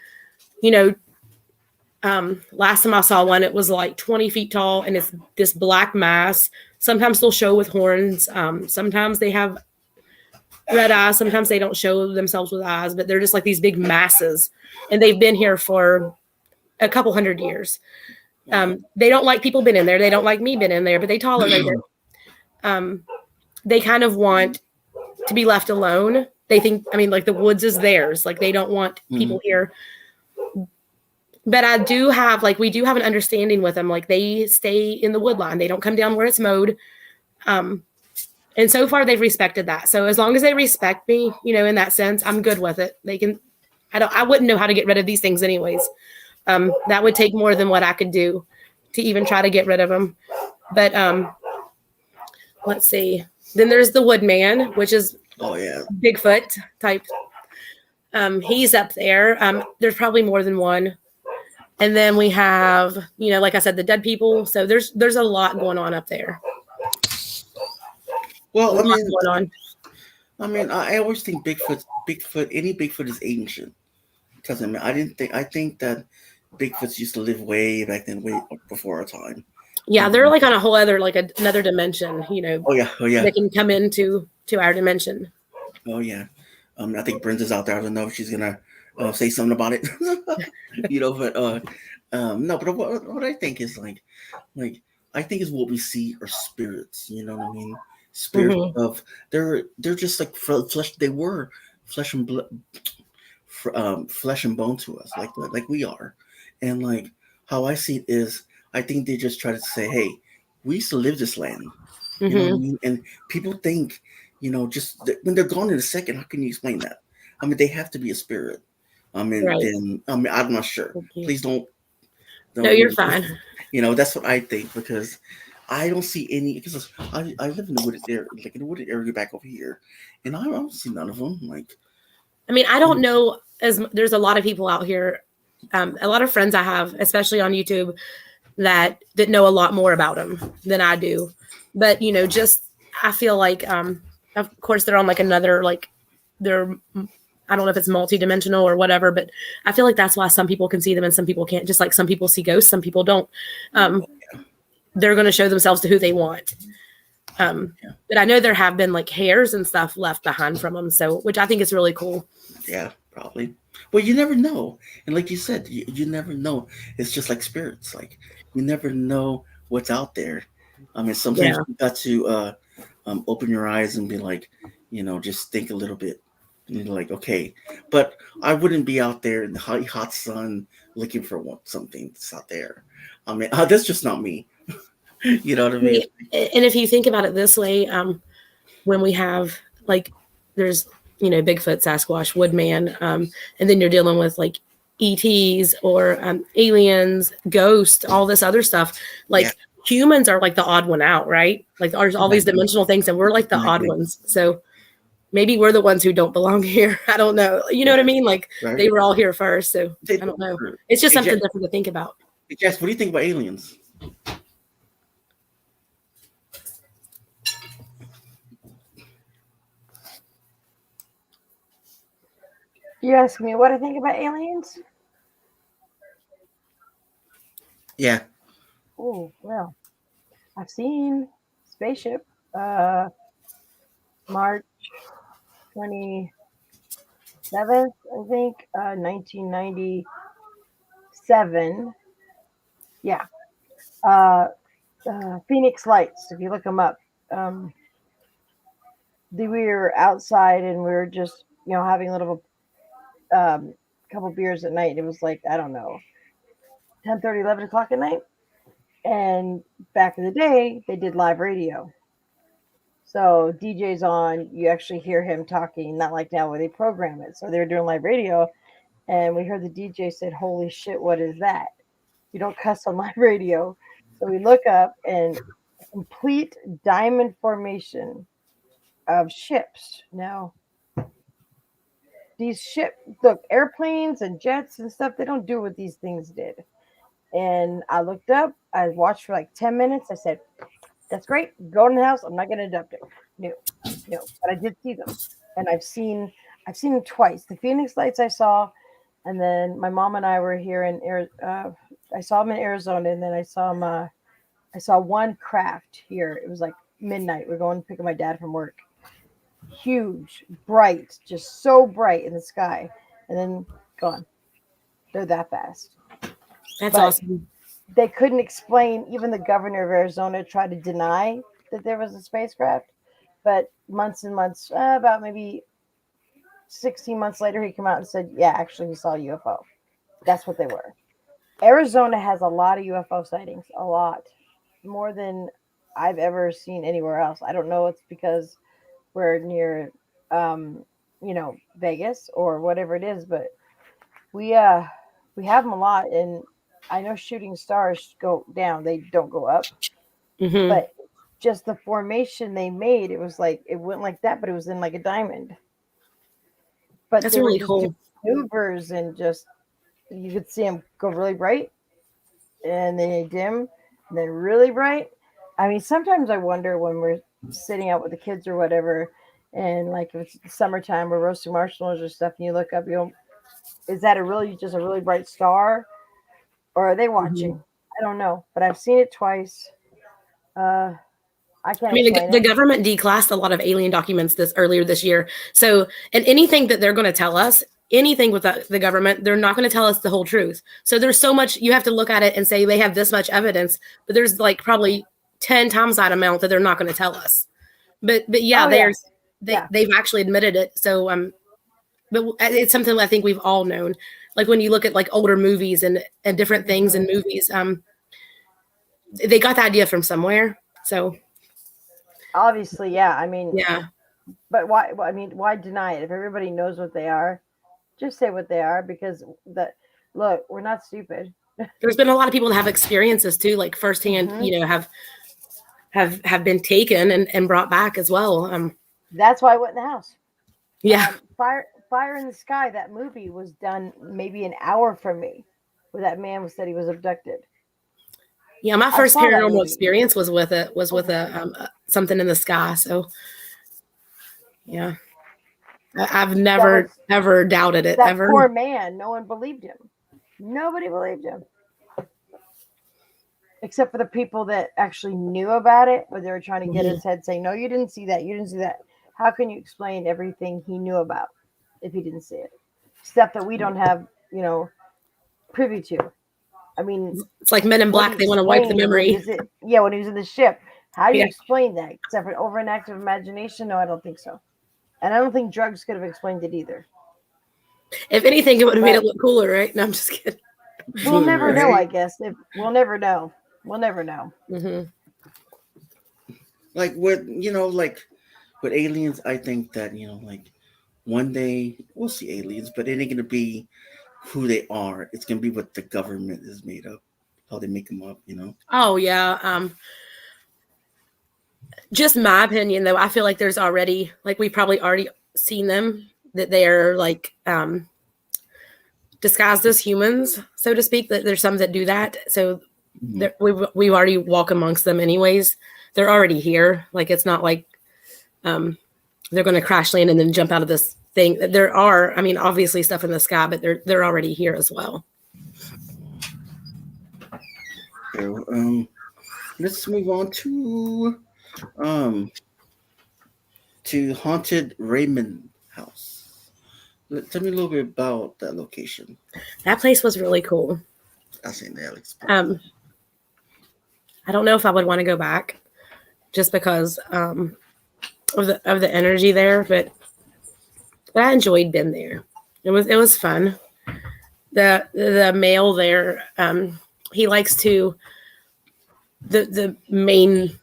C: last time I saw one, it was like 20 feet tall and it's this black mass. Sometimes they'll show with horns. Sometimes they have red eyes. Sometimes they don't show themselves with eyes, but they're just like these big masses. And they've been here for a couple hundred years. They don't like people been in there. They don't like me been in there, but they tolerate it. They kind of want to be left alone. They think, like the woods is theirs. Like they don't want people here. But we do have an understanding with them. Like they stay in the wood line. They don't come down where it's mowed. And so far they've respected that. So as long as they respect me, in that sense, I'm good with it. I wouldn't know how to get rid of these things anyways. That would take more than what I could do to even try to get rid of them. But let's see. Then there's the Woodman, which is Bigfoot type. He's up there. There's probably more than one. And then we have, like I said, the dead people. So there's a lot going on up there.
A: Well, I always think any Bigfoot is ancient. Because I think that Bigfoots used to live way back then, way before our time.
C: Yeah, they're like on a whole other, like another dimension,
A: Oh yeah.
C: They can come into our dimension.
A: Oh yeah. I think Brenda's out there. I don't know if she's gonna say something about it. But no. But what I think is like I think is what we see are spirits. You know what I mean? Spirits of they're just like flesh. They were flesh and blood. Flesh and bone to us, like we are, and like how I see it is, I think they just try to say, "Hey, we used to live this land," you know what I mean? And people think, just when they're gone in a second, how can you explain that? They have to be a spirit. Then I'm not sure. Please don't.
C: No, you're fine.
A: That's what I think because I don't see any. Because I live in the wooded area, like in the wooded area back over here, and I don't see none of them.
C: I don't know. There's a lot of people out here, a lot of friends I have, especially on YouTube, that know a lot more about them than I do. But I feel like, of course, they're on like another I don't know if it's multidimensional or whatever, but I feel like that's why some people can see them and some people can't. Just like some people see ghosts, some people don't. They're going to show themselves to who they want. But I know there have been like hairs and stuff left behind from them, which I think is really cool.
A: Yeah, probably. Well, you never know, and like you said, you never know. It's just like spirits. Like you never know what's out there. Sometimes you got to open your eyes and be like, just think a little bit. And you're like, okay, but I wouldn't be out there in the hot sun looking for something that's out there. That's just not me. You know what I mean?
C: And if you think about it this way, when we have there's Bigfoot, Sasquatch, Woodman, and then you're dealing with like ETs or aliens, ghosts, all this other stuff. Humans are like the odd one out, right? Like there's all these dimensional things, and we're like the odd ones. So maybe we're the ones who don't belong here. I don't know. You know what I mean? Like they were all here first, so I don't know. It's just something different to think about.
A: Jess, what do you think about aliens?
B: You ask me what I think about aliens?
A: Yeah.
B: Oh, well, I've seen spaceship March 20. 7th, I think, 1997. Yeah. Uh, Phoenix Lights, if you look them up. Um, we were outside and we were just, having a little couple beers at night. It was like, I don't know, 10:30, 11 o'clock at night. And back in the day, they did live radio. So DJ's on, you actually hear him talking, not like now where they program it. So they were doing live radio, and we heard the DJ said, "Holy shit, what is that?" You don't cuss on live radio. So we look up, and a complete diamond formation of ships. Now, look, airplanes and jets and stuff, they don't do what these things did. And I looked up, I watched for like 10 minutes. I said, "That's great. Go in the house. I'm not going to abduct it." No, no. But I did see them, and I've seen them twice. The Phoenix Lights I saw, and then my mom and I were here in I saw them in Arizona, and then I saw them. I saw one craft here. It was like midnight. We're going to pick up my dad from work. Huge, bright, just so bright in the sky, and then gone. They're that fast.
C: That's
B: But
C: awesome.
B: they couldn't explain. Even the governor of Arizona tried to deny that there was a spacecraft. But months and months, about maybe 16 months later, he came out and said, "Yeah, actually, we saw a UFO." That's what they were. Arizona has a lot of UFO sightings, a lot more than I've ever seen anywhere else. I don't know. It's because we're near, Vegas or whatever it is, but we have them a lot. And I know shooting stars go down; they don't go up.
C: Mm-hmm.
B: But just the formation they made, it was like it went like that, but it was in like a diamond. But
C: That's
B: they were
C: really
B: just doing
C: cool.
B: maneuvers, and just you could see them go really bright and then they dim and then really bright. I mean, sometimes I wonder when we're sitting out with the kids or whatever, and like if it's summertime, we're roasting marshmallows or stuff, and you look up, is that just a really bright star, or are they
C: Mm-hmm.
B: watching? I don't know, but I've seen it twice. Uh, I
C: I
B: can't
C: mean,
B: explain
C: the
B: it.
C: government declassed a lot of alien documents this earlier this year. So, and anything that they're going to tell us, anything with the government, they're not going to tell us the whole truth. So there's so much you have to look at it and say they have this much evidence, but there's like probably 10 times that amount that they're not going to tell us. But yeah,
B: Oh yes, yeah.
C: they've actually admitted it. So but it's something I think we've all known. Like when you look at like older movies and different things in
B: Mhm.
C: movies, they got the idea from somewhere. So
B: Obviously, yeah. I mean,
C: yeah.
B: but why? I mean, why deny it if everybody knows what they are? Just say what they are, because look, we're not stupid.
C: There's been a lot of people that have experiences too, like firsthand,
B: Hmm.
C: have been taken and brought back as well.
B: That's why I went in the house.
C: Yeah.
B: Fire in the Sky. That movie was done maybe an hour from me, where that man said he was abducted.
C: Yeah, my
B: I
C: first
B: saw that
C: paranormal
B: movie.
C: experience was with
B: Oh,
C: something in the sky. So yeah, I've
B: that was
C: never ever doubted it
B: that
C: ever.
B: poor man. No one believed him. Nobody believed him, except for the people that actually knew about it, but they were trying to get
C: Mhm.
B: his head, saying, "No, you didn't see that. You didn't see that." How can you explain everything he knew about if he didn't see it? Stuff that we don't have, privy to. I mean,
C: It's like Men in
B: what do
C: Black;
B: you
C: they want to wipe the
B: explain when
C: memory.
B: he's in? Yeah, when he was in the ship. How do you
C: Yeah.
B: explain that? Except for over an active imagination? No, I don't think so. And I don't think drugs could have explained it either.
C: If anything, it would have made it
B: But
C: look cooler, right? No, I'm just kidding.
B: we'll never know, I
A: Right?
B: guess. If we'll never know. We'll never know.
C: Hmm.
A: Like with aliens, I think that like one day we'll see aliens, but it ain't gonna be who they are. It's gonna be what the government is made of, how they make them up.
C: Oh yeah. Just my opinion, though, I feel like there's already like we've probably already seen them that they are like disguised as humans, so to speak. That there's some that do that. So
A: Mhm.
C: we've already walk amongst them anyways. They're already here. Like it's not like they're going to crash land and then jump out of this thing. There are, I mean, obviously stuff in the sky, but they're already here as well.
A: So let's move on um to haunted Raymond house. Tell me a little bit about that location.
C: That place was really cool.
A: I seen that.
C: I don't know if I would want to go back just because of the energy there, but I enjoyed being there. It was fun. The male there, he likes to the main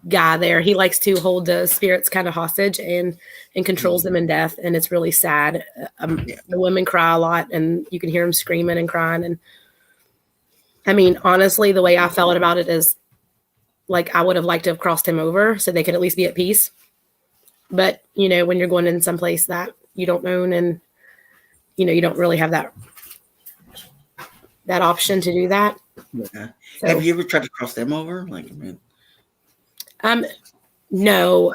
C: guy there, he likes to hold the spirits kind of hostage and controls them in death, and it's really sad. The women cry a lot, and you can hear them screaming and crying. And I mean, honestly, the way I felt about it is like I would have liked to have crossed him over so they could at least be at peace. But when you're going in some place that you don't own, and you don't really have that option to do that.
A: Yeah. So, have you ever tried to cross them over?
C: No.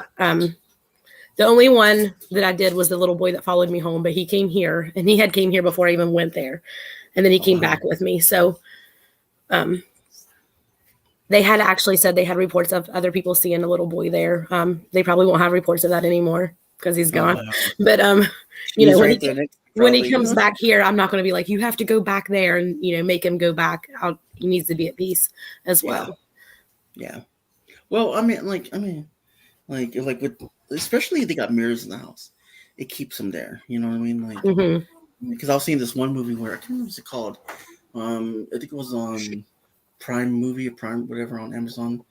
C: The only one that I did was the little boy that followed me home, but he came here, and he had came here before I even went there. And then he came back with me. So, they had actually said they had reports of other people seeing a little boy there. They probably won't have reports of that anymore because he's gone. But, when he comes back here, I'm not going to be like, you have to go back there and, make him go back. He needs to be at peace as well.
A: Yeah. Well, with, especially if they got mirrors in the house, it keeps them there. You know what I mean? Because I was seeing this one movie where, I can't remember what it's called. I think it was on Prime Movie or Prime, whatever, on Amazon,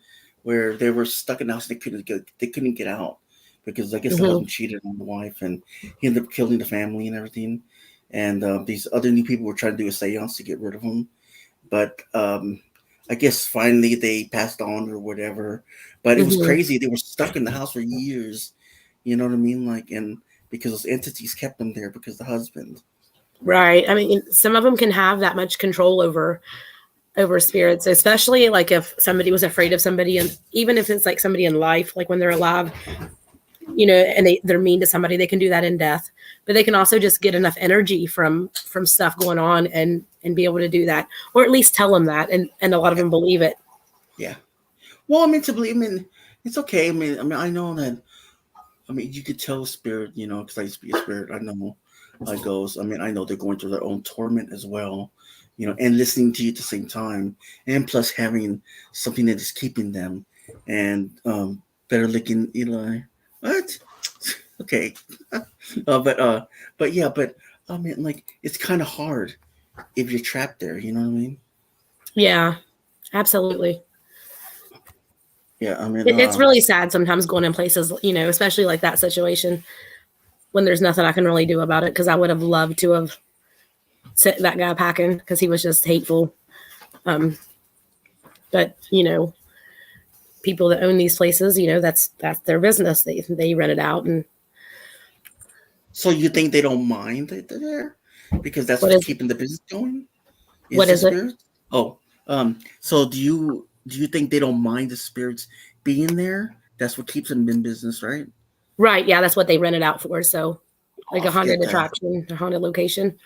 A: where they were stuck in the house and they couldn't get out. Because I guess the husband cheated on the wife, and he ended up killing the family and everything. And these other new people were trying to do a seance to get rid of him. But I guess finally they passed on or whatever. But it was crazy. They were stuck in the house for years. You know what I mean? And because those entities kept them there because the husband.
C: Right. I mean, some of them can have that much control over spirits, especially like if somebody was afraid of somebody, and even if it's like somebody in life, like when they're alive, and they're mean to somebody, they can do that in death. But they can also just get enough energy from stuff going on and be able to do that, or at least tell them that, and a lot of them believe it.
A: Yeah. Well, to believe, it's okay. I know that. You could tell a spirit, because I used to be a spirit. I know how it goes. I know they're going through their own torment as well, and listening to you at the same time, and plus having something that is keeping them, and better looking Eli. What? Okay. But yeah, it's kind of hard if you're trapped there. You know what I mean?
C: Yeah, absolutely.
A: Yeah,
C: it's really sad sometimes going in places, especially like that situation when there's nothing I can really do about it. Because I would have loved to have sent that guy packing because he was just hateful. But people that own these places, that's their business. They rent it out. And
A: so you think they don't mind that they're there because that's what's keeping the business going?
C: What is it?
A: Oh, so do you think they don't mind the spirits being there? That's what keeps them in business, right?
C: Right. Yeah, that's what they rent it out for. So, like a haunted attraction, a haunted location.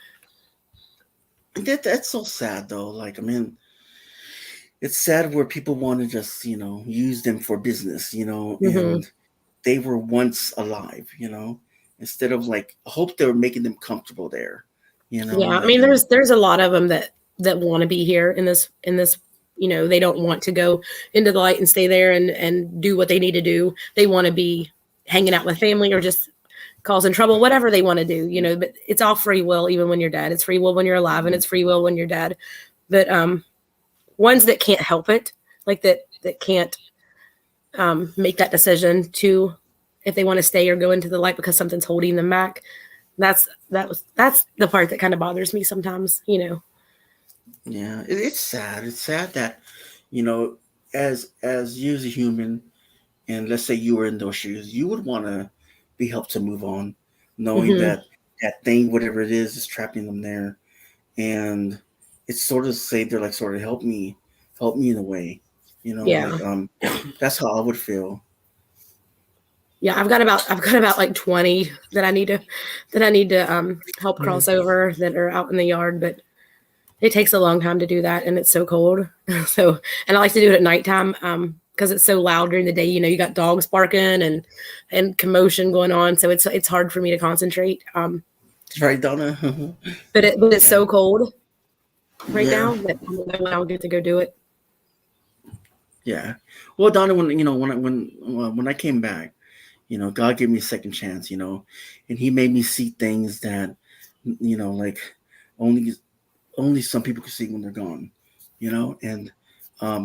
A: That's so sad, though. It's sad where people want to just, use them for business, and they were once alive, instead of I hope they were making them comfortable there, Yeah,
C: there's a lot of them that want to be here in this, they don't want to go into the light and stay there and do what they need to do. They want to be hanging out with family or just causing trouble, whatever they want to do, but it's all free will. Even when you're dead, it's free will when you're alive, and it's free will when you're dead. But, ones that can't help it, like that can't make that decision to if they want to stay or go into the light because something's holding them back. That's the part that kind of bothers me sometimes,
A: Yeah, it's sad. It's sad that, as you as a human, and let's say you were in those shoes, you would want to be helped to move on, knowing that thing, whatever it is trapping them there, and it's sort of say they're sort of help me in a way, that's how I would feel.
C: Yeah, I've got about like 20 that I need to help cross over that are out in the yard, but it takes a long time to do that, and it's so cold. And I like to do it at nighttime because it's so loud during the day. You got dogs barking and commotion going on, so it's hard for me to concentrate.
A: Right, Donna.
C: But it's
A: Yeah.
C: so cold right
A: Yeah.
C: now that I don't know when I'll get to go do it.
A: Yeah. Well, Donna, when I came back, God gave me a second chance, and He made me see things that, like only only some people can see when they're gone, and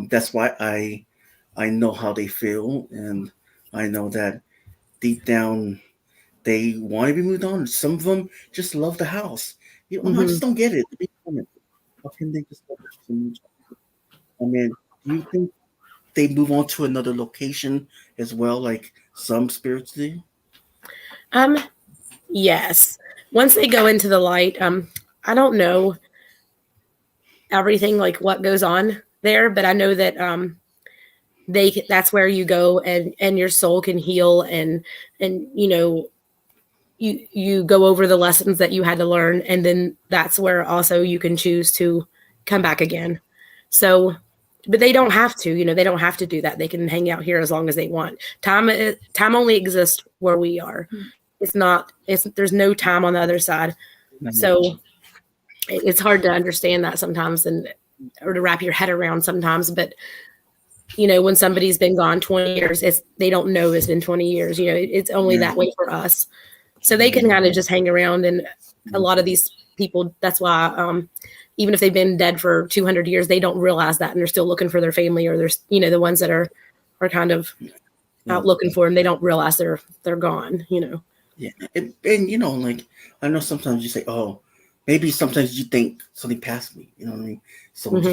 A: that's why I know how they feel, and I know that deep down they want to be moved on. Some of them just love the house. I just don't get it. How can they just love it so much? I mean, do you think they move on to another location as well, like some spirits do?
C: Um, yes. Once they go into the light, I don't know everything like what goes on there, but I know that that's where you go and your soul can heal and you go over the lessons that you had to learn, and then that's where also you can choose to come back again. So but they don't have to, they don't have to do that. They can hang out here as long as they want. Time only exists where we are. There's no time on the other side. So it's hard to understand that sometimes, or to wrap your head around sometimes. But when somebody's been gone 20 years, they don't know it's been 20 years. It's only that way for us. So they can kind of just hang around. And a lot of these people, that's why even if they've been dead for 200 years, they don't realize that, and they're still looking for their family, or there's the ones that are kind of out looking for them. They don't realize they're gone.
A: Yeah, and like I know sometimes you say, "Oh, maybe sometimes you think something passed me." You know what I mean? So but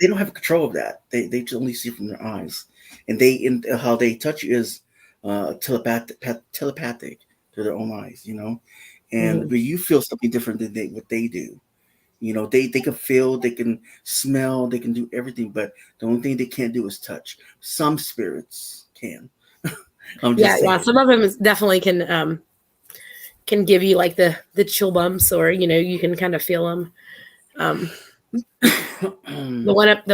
A: they don't have control of that. They just only see it from their eyes, and how they touch you is telepathic to their own eyes. And but you feel something different than what they do. They can feel, they can smell, they can do everything, but the only thing they can't do is touch. Some spirits can. I'm just saying.
C: Some of them definitely can give you like the chill bumps, or you can kind of feel them. The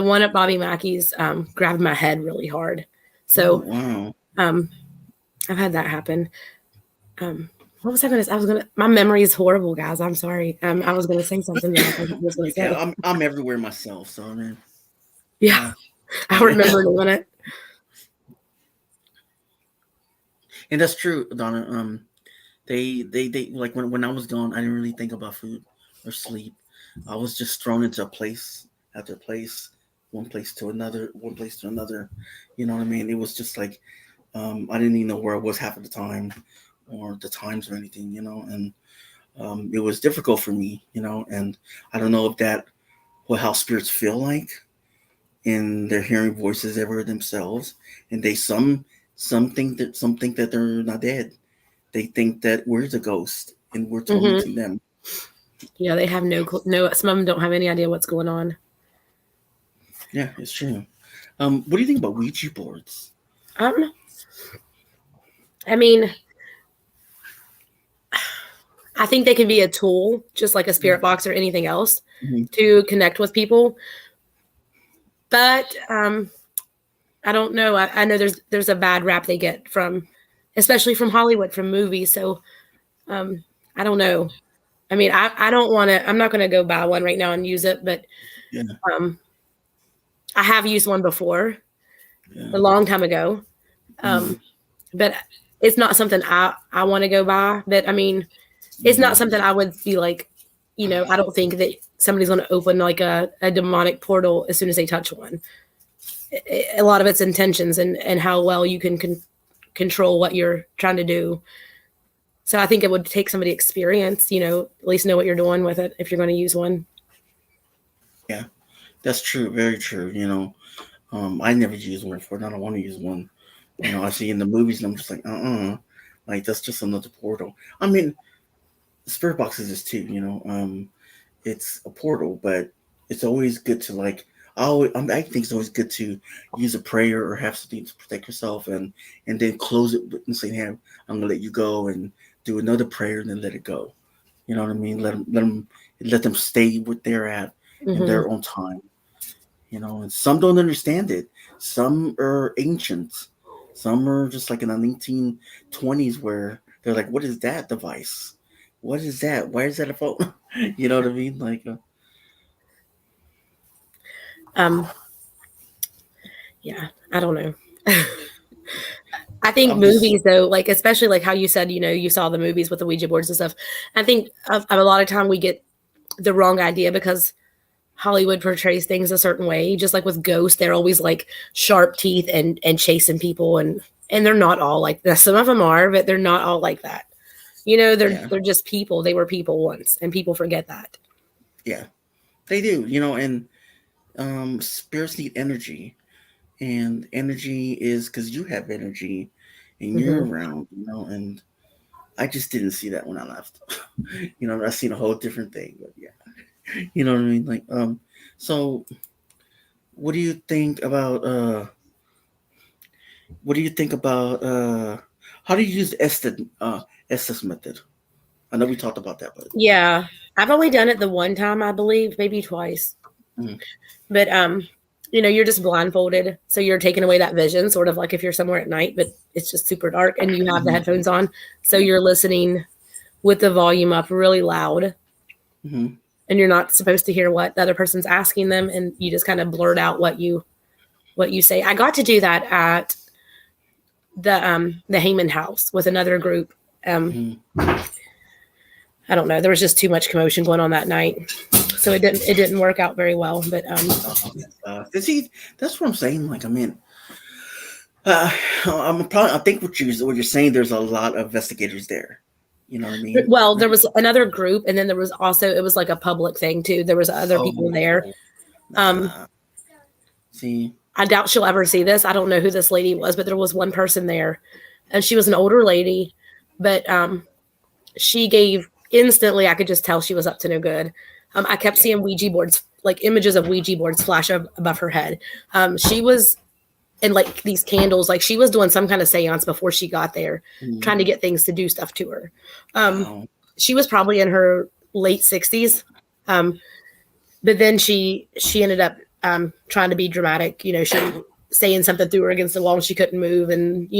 C: one at Bobby Mackey's grabbed my head really hard. So I've had that happen. What was I going to? My memory is horrible, guys. I'm sorry. I was going to say something that I was going to say.
A: Yeah, I'm everywhere myself, so I mean.
C: Yeah, I remember doing it.
A: And that's true, Donna. They like when I was gone, I didn't really think about food or sleep. I was just thrown into a place after place, one place to another, one place to another. You know what I mean? It was just like I didn't even know where I was half of the time, or the times or anything. And it was difficult for me. And I don't know if how spirits feel like, and they're hearing voices ever themselves, and some think that they're not dead. They think that we're the ghost and we're tormenting them.
C: Yeah, they have no. Some of them don't have any idea what's going on.
A: Yeah, it's true. What do you think about Ouija boards?
C: I mean, I think they can be a tool, just like a spirit box or anything else, to connect with people. But I don't know. I know there's a bad rap they get especially from Hollywood, from movies. So I don't know. I mean, I don't want to. I'm not going to go buy one right now and use it. But I have used one before, a long time ago. But it's not something I want to go buy. But I mean, it's not something I would be like, I don't think that somebody's going to open like a demonic portal as soon as they touch one. A lot of it's intentions and how well you can control what you're trying to do. So I think it would take somebody experienced, at least know what you're doing with it if you're going to use one.
A: Yeah, that's true. Very true. I never used one before. And I don't want to use one. I see in the movies, and I'm just like, like that's just another portal. I mean, spirit boxes is too. It's a portal, but it's always good to like. I think it's always good to use a prayer or have something to protect yourself, and then close it and say, "Hey, I'm gonna let you go," and do another prayer and then let it go. You know what I mean? Let them stay where they're at in their own time. And some don't understand it. Some are ancient. Some are just like in the 1920s where they're like, "What is that device?" what is that? Why is that a phone? You know what I mean? Like,
C: yeah, I don't know. I think
A: I'm just,
C: movies, though, like especially like how you said, you saw the movies with the Ouija boards and stuff. I think a lot of time we get the wrong idea because Hollywood portrays things a certain way. Just like with ghosts, they're always like sharp teeth and chasing people, and they're not all like that. Some of them are, but they're not all like that. They're just people. They were people once, and people forget that.
A: Yeah, they do. And spirits need energy, and energy is because you have energy, and you're around. And I just didn't see that when I left. I seen a whole different thing. But yeah, you know what I mean. Like, so what do you think about? What do you think about? How do you use the Estes method? I know we talked about that, but
C: Yeah, I've only done it the one time, I believe, maybe twice. But you're just blindfolded, so you're taking away that vision, sort of like if you're somewhere at night, but it's just super dark, and you have the headphones on, so you're listening with the volume up really loud, and you're not supposed to hear what the other person's asking them, and you just kind of blurt out what you say. I got to do that at the Heyman house with another group. I don't know. There was just too much commotion going on that night, so it didn't work out very well. But
A: see, that's what I'm saying. Like, I mean, I think what you're saying. There's a lot of investigators there. You know what I mean?
C: Well, there was another group, and then there was also it was like a public thing too. There was other people there.
A: See,
C: I doubt she'll ever see this. I don't know who this lady was, but there was one person there, and she was an older lady, but she gave instantly. I could just tell she was up to no good. I kept seeing Ouija boards, like images of Ouija boards, flash above her head. She was in like these candles, like she was doing some kind of seance before she got there, trying to get things to do stuff to her. She was probably in her late 60s, but then she ended up trying to be dramatic. She saying something threw her against the wall and she couldn't move, and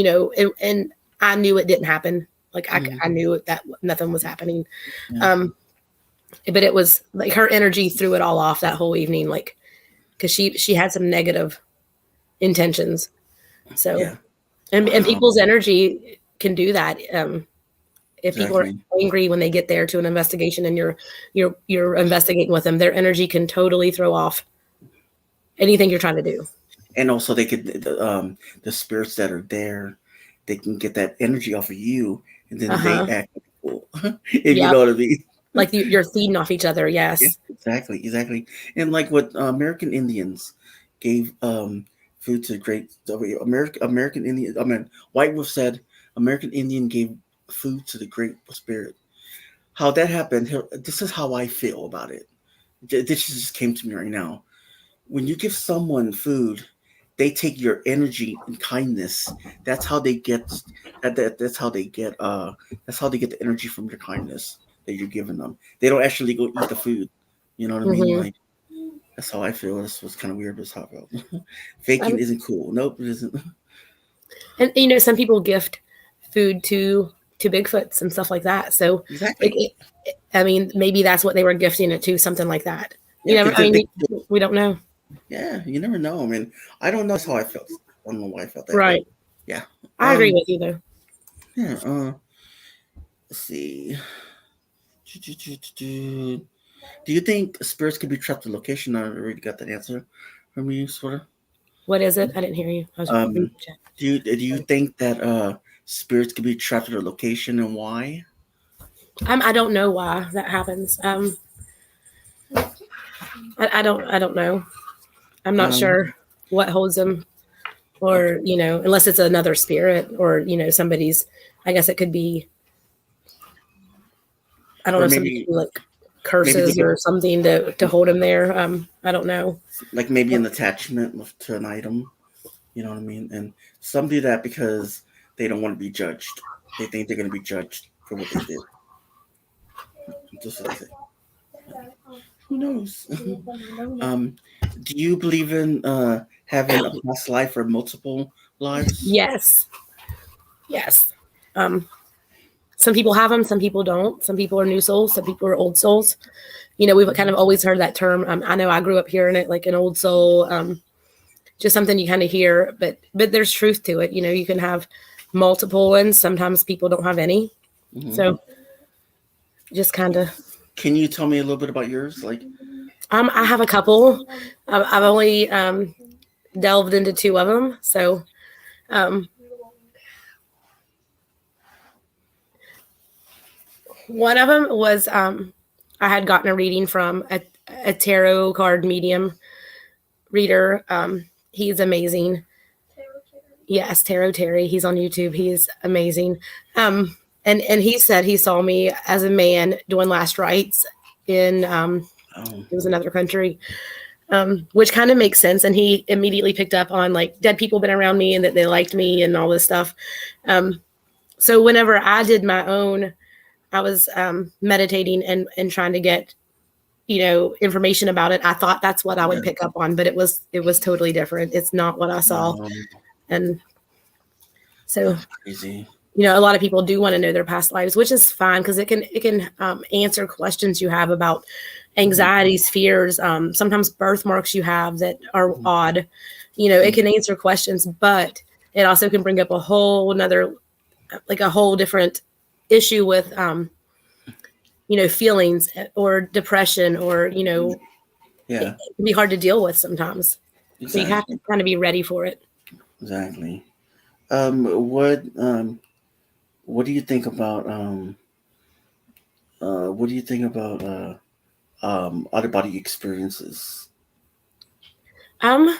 C: and I knew it didn't happen. Like I knew that nothing was happening. But it was like her energy threw it all off that whole evening, like because she had some negative intentions. So and people's energy can do that. If people are angry when they get there to an investigation and you're investigating with them, their energy can totally throw off anything you're trying to do.
A: And also they could the spirits that are there, they can get that energy off of you, and then they act cool. If you know what I mean.
C: Like you're feeding off each other. Yes.
A: Yeah, exactly. And like what American Indians gave food to great American Indian. I mean, White Wolf said American Indian gave food to the Great Spirit. How that happened? This is how I feel about it. This just came to me right now. When you give someone food, they take your energy and kindness. That's how they get. That's how they get. That's how they get the energy from your kindness that you're giving them. They don't actually go eat the food. You know what I mean? Like, that's how I feel. This was kind of weird, but it's how I felt. Faking isn't cool. Nope, it isn't.
C: And some people gift food to Bigfoots and stuff like that. So
A: exactly.
C: I mean, maybe that's what they were gifting it to, something like that. We don't know.
A: Yeah, you never know. I mean, I don't know how I felt. I don't know why I felt that.
C: Right.
A: Yeah.
C: I agree with you though.
A: Yeah. Let's see. Do you think spirits could be trapped in location? I already got that answer from you, sort of.
C: What is it? I didn't hear you.
A: Do you think that spirits could be trapped in a location, and why?
C: I don't know why that happens. I don't know. I'm not sure what holds them, or unless it's another spirit, or somebody's. I guess it could be. I don't know, maybe like curses or something to hold him there. I don't know.
A: Like maybe an attachment to an item. You know what I mean? And some do that because they don't want to be judged. They think they're going to be judged for what they did. Just what I say. Who knows? Do you believe in having a past life or multiple lives?
C: Yes. some people have them, some people don't. Some people are new souls, some people are old souls. You know, we've kind of always heard that term. I know I grew up hearing it, like an old soul, just something you kind of hear, but there's truth to it. You know, you can have multiple ones. Sometimes people don't have any. So just kind of.
A: Can you tell me a little bit about yours? Like,
C: I have a couple. I've only delved into 2 of them. So, one of them was I had gotten a reading from a tarot card medium reader. He's amazing. Yes, Tarot Terry. He's on YouTube. He is amazing. And he said he saw me as a man doing last rites in it was another country, which kind of makes sense. And he immediately picked up on like dead people been around me and that they liked me and all this stuff. So whenever I did my own, I was meditating and trying to get, you know, information about it. I thought that's what I would pick up on, but it was totally different. It's not what I saw. And so,
A: crazy.
C: You know, a lot of people do want to know their past lives, which is fine because it can answer questions you have about anxieties, fears, sometimes birthmarks you have that are odd. You know, it can answer questions, but it also can bring up a whole different issue with, you know, feelings or depression or, you know, it can be hard to deal with sometimes. Exactly. So you have to kind of be ready for it.
A: Exactly. What do you think about out of body experiences?
C: I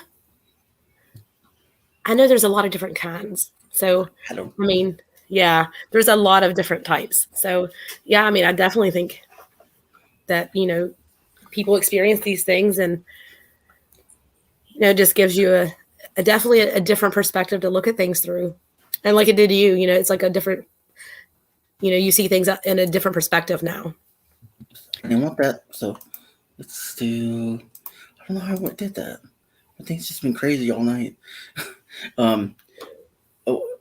C: know there's a lot of different kinds. So I mean, yeah, there's a lot of different types. So yeah, I mean, I definitely think that, you know, people experience these things and, you know, it just gives you definitely a different perspective to look at things through. And like it did you, you know, it's like a different, you know, you see things in a different perspective now.
A: I didn't want that. So let's do, I don't know how I did that. I think it's just been crazy all night. Oh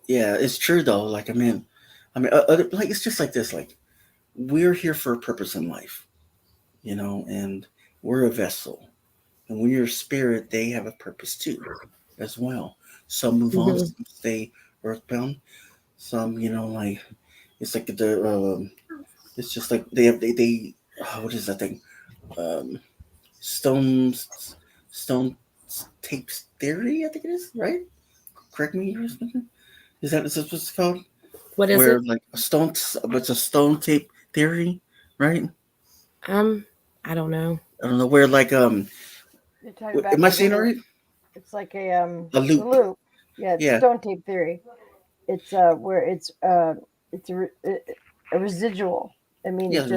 A: yeah, it's true though. Like, I mean, like, it's just like this, like we're here for a purpose in life, you know, and we're a vessel. And when you're a spirit, they have a purpose too, as well. Some move on, some stay earthbound. Some, you know, like it's like it's just like they what is that thing? Stone tapes theory, I think it is, right? Correct me or something. Is that what it's called?
C: What is it?
A: Like it's a stone tape theory, right?
C: I don't know.
A: I don't know where like am I seeing it right?
B: It's like a
A: loop.
B: loop. Yeah, it's stone tape theory. It's where it's a residual. I mean, it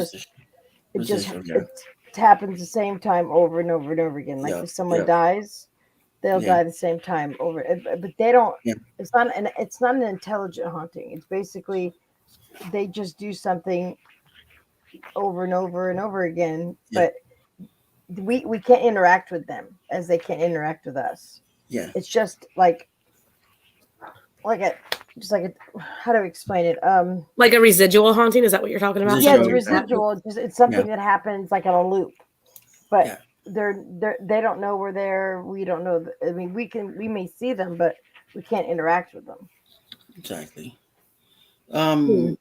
B: happens the same time over and over and over again. Like if someone dies, they'll die the same time over. But they don't. Yeah. It's not an intelligent haunting. It's basically they just do something over and over and over again. Yeah. But we can't interact with them as they can't interact with us.
A: Yeah.
B: It's just like how to explain it?
C: Like a residual haunting, is that what you're talking about?
B: Yeah, it's residual. It's something that happens like on a loop. But they don't know we're there. We don't know. I mean, we may see them, but we can't interact with them.
A: Exactly. How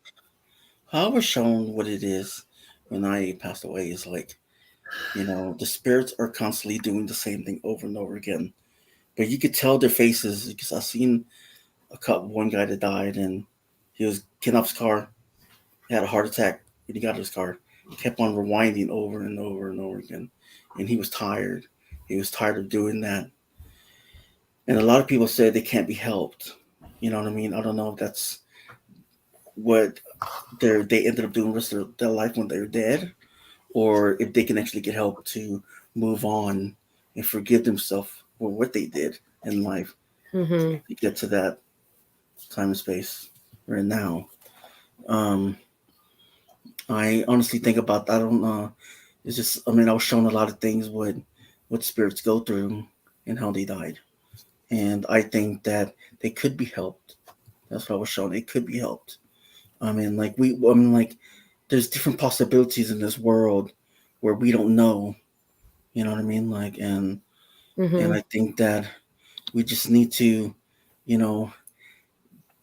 A: I was shown what it is when I passed away is like, you know, the spirits are constantly doing the same thing over and over again. But you could tell their faces because I've seen one guy that died and he was getting off his car. He had a heart attack when he got to his car. He kept on rewinding over and over and over again. And he was tired. He was tired of doing that. And a lot of people said they can't be helped. You know what I mean? I don't know if that's what they ended up doing the rest of their life when they're dead, or if they can actually get help to move on and forgive themselves for what they did in life to get to that time and space we're in now. I honestly think about that. I don't know. It's just, I mean, I was shown a lot of things what spirits go through and how they died. And I think that they could be helped. That's what I was shown. It could be helped. I mean, like there's different possibilities in this world where we don't know. You know what I mean? Like, and I think that we just need to, you know,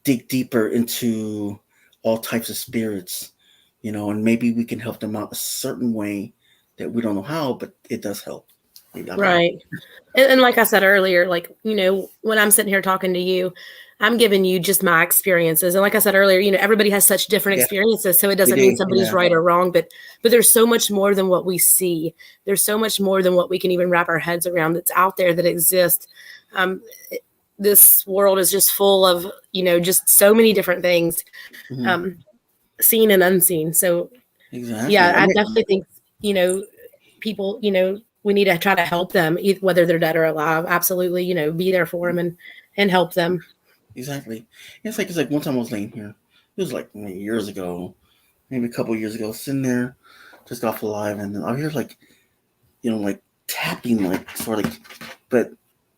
A: dig deeper into all types of spirits, you know, and maybe we can help them out a certain way that we don't know how, but it does help.
C: Right. And like I said earlier, like, you know, when I'm sitting here talking to you, I'm giving you just my experiences. And like I said earlier, you know, everybody has such different experiences. So it doesn't mean somebody's right or wrong, but there's so much more than what we see. There's so much more than what we can even wrap our heads around that's out there that exists. This world is just full of, you know, just so many different things, seen and unseen. So yeah, I definitely think, you know, people, you know, we need to try to help them, whether they're dead or alive. Absolutely, you know, be there for them and help them.
A: Exactly. It's like one time I was laying here. It was like years ago, maybe a couple of years ago, sitting there, just got alive, and then I hear like, you know, like tapping, like sort of, but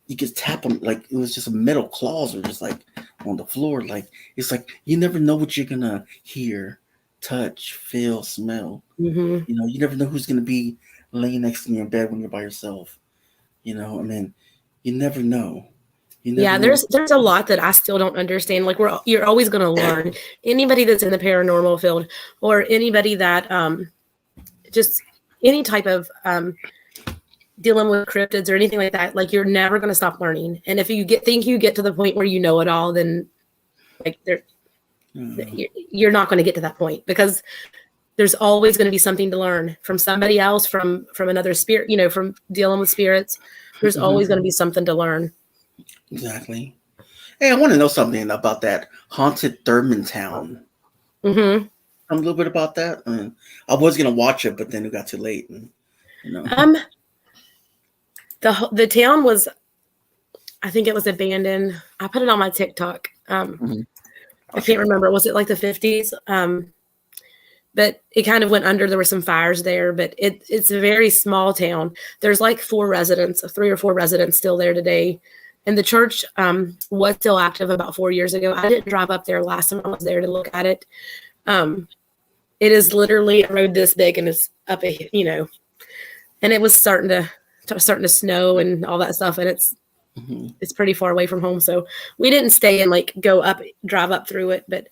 A: you could tap them like it was just a metal claws or just like on the floor. Like it's like you never know what you're gonna hear, touch, feel, smell. You know, you never know who's gonna be laying next to you in bed when you're by yourself. You know, I mean, you never know.
C: Yeah, there's a lot that I still don't understand. Like you're always going to learn. Anybody that's in the paranormal field or anybody that just any type of dealing with cryptids or anything like that, like you're never going to stop learning. And if you think you get to the point where you know it all, then like you're not going to get to that point, because there's always going to be something to learn from somebody else, from another spirit, you know, from dealing with spirits. There's always going to be something to learn.
A: Exactly. Hey, I want to know something about that haunted Thurman town. A little bit about that. I was gonna watch it, but then it got too late. And, you know.
C: The town was, I think it was abandoned. I put it on my TikTok. I can't remember. Was it like the 50s? But it kind of went under. There were some fires there, but it's a very small town. There's like 3 or 4 residents still there today. And the church was still active about 4 years ago. I didn't drive up there last time I was there to look at it. It is literally a road this big, and it's up you know, and it was starting to snow and all that stuff, and it's pretty far away from home. So we didn't stay and like drive up through it, but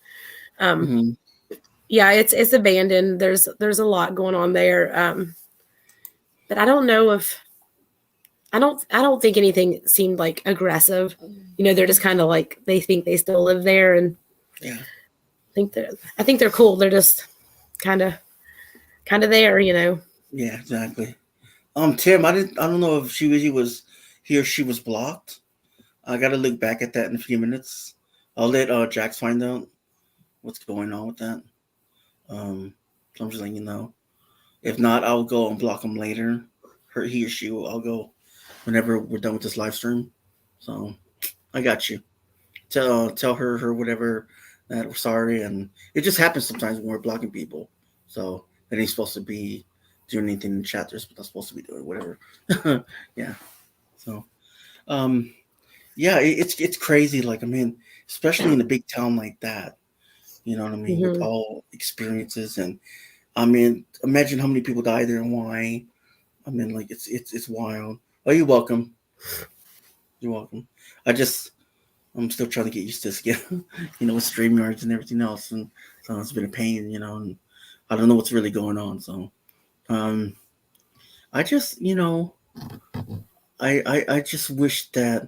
C: yeah, it's abandoned. There's a lot going on there, but I don't know if. I don't think anything seemed like aggressive. You know, they're just kind of like, they think they still live there, and I think they're cool. They're just kind of there, you know.
A: Yeah, exactly. Tim, I don't know if she was here. She was blocked. I got to look back at that in a few minutes. I'll let Jax find out what's going on with that. So I'm just letting you know. If not, I'll go and block him later. He or she will. I'll go whenever we're done with this live stream. So I got you. Tell her whatever that we're sorry, and it just happens sometimes when we're blocking people. So that ain't supposed to be doing anything in chat. They're not supposed to be doing whatever. Yeah. So yeah, it's crazy. Like, I mean, especially in a big town like that, you know what I mean, with all experiences. And I mean, imagine how many people die there and why. I mean, like, it's wild. Oh, you're welcome. You're welcome. I'm still trying to get used to this again, you know, with StreamYards and everything else. And so it's been a pain, you know, and I don't know what's really going on. So I just, you know, I just wish that, I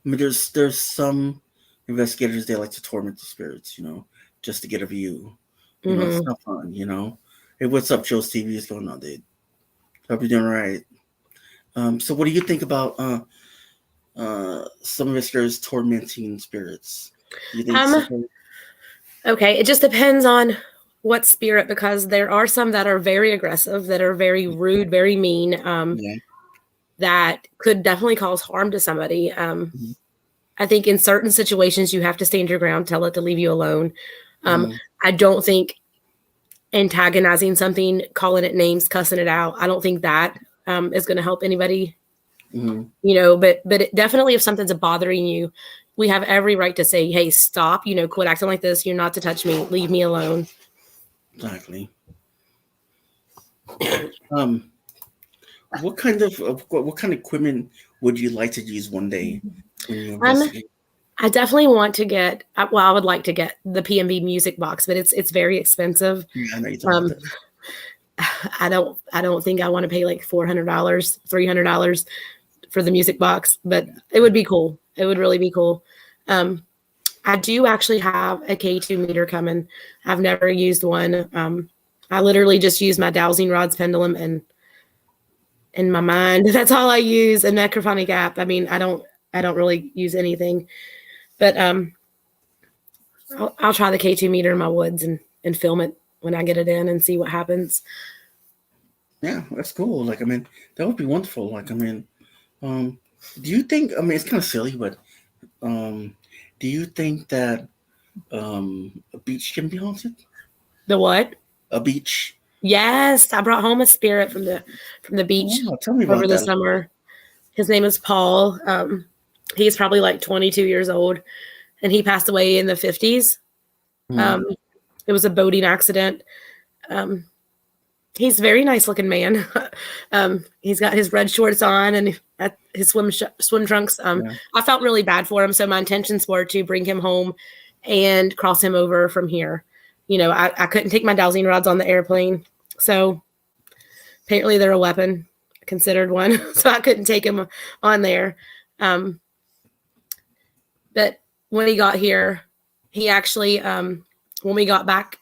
A: mean, there's some investigators, they like to torment the spirits, you know, just to get a view. You know, it's not fun, you know. Hey, what's up, Joe's TV? What's going on, dude? Hope you're doing all right. So what do you think about some investigators tormenting spirits? Do you think
C: okay, it just depends on what spirit, because there are some that are very aggressive, that are very rude, very mean, that could definitely cause harm to somebody. I think in certain situations you have to stand your ground, tell it to leave you alone. I don't think antagonizing something, calling it names, cussing it out, I don't think that is going to help anybody. You know, but definitely if something's bothering you, we have every right to say, hey, stop, quit acting like this. You're not to touch me. Leave me alone.
A: Exactly. What kind of equipment would you like to use one day when you investigate?
C: I definitely want to get. Well, I would like to get the PMB music box, but it's very expensive.
A: Yeah, I know you're talking about that.
C: I don't think I want to pay like $400, $300 for the music box, but it would be cool. It would really be cool. I do actually have a K2 meter coming. I've never used one. I literally just use my dowsing rods, pendulum, and in my mind, that's all I use. A necrophonic app. I mean, I don't really use anything, but I'll try the K2 meter in my woods and film it when I get it in and see what happens.
A: Yeah, that's cool. Like, I mean, that would be wonderful. Like, I mean, do you think? I mean, it's kind of silly, but do you think that a beach can be haunted?
C: The what?
A: A beach.
C: Yes, I brought home a spirit from the beach
A: Tell me about
C: over the summer. His name is Paul. He's probably like 22 years old, and he passed away in the 50s. It was a boating accident. He's a very nice looking man. He's got his red shorts on and his swim trunks. I felt really bad for him, so my intentions were to bring him home and cross him over from here. I couldn't take my dowsing rods on the airplane, so apparently they're a weapon, considered one, so I couldn't take him on there. But when he got here, he actually, when we got back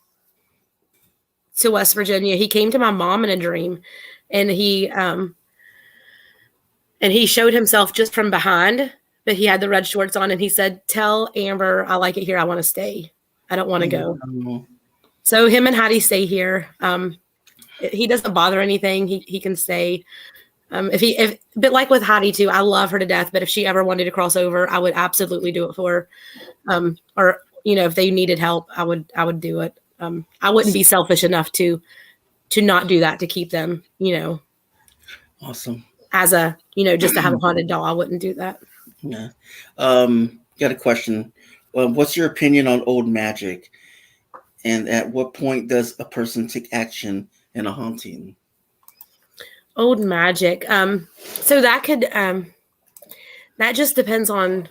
C: to West Virginia, he came to my mom in a dream, and he showed himself just from behind, but he had the red shorts on, and he said, "Tell Amber I like it here. I want to stay. I don't want to go." So him and Hattie stay here. He doesn't bother anything. He can stay. But like with Hattie too, I love her to death. But if she ever wanted to cross over, I would absolutely do it for her. Or if they needed help, I would do it. I wouldn't be selfish enough to not do that to keep them.
A: Awesome.
C: As a just to have a haunted doll, I wouldn't do that.
A: Yeah. Got a question. What's your opinion on old magic? And at what point does a person take action in a haunting?
C: Old magic. So that could that just depends on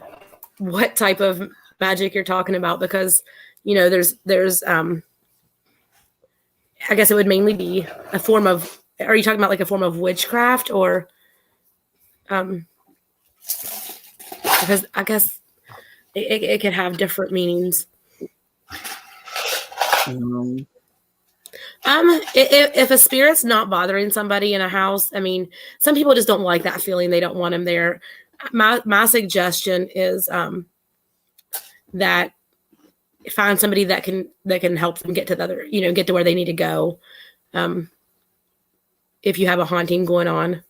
C: what type of magic you're talking about, because there's I guess it would mainly be a form of. Are you talking about like a form of witchcraft, or because I guess it could have different meanings. If a spirit's not bothering somebody in a house, I mean, some people just don't like that feeling. They don't want them there. My suggestion is that find somebody that can help them get to the other, get to where they need to go. If you have a haunting going on,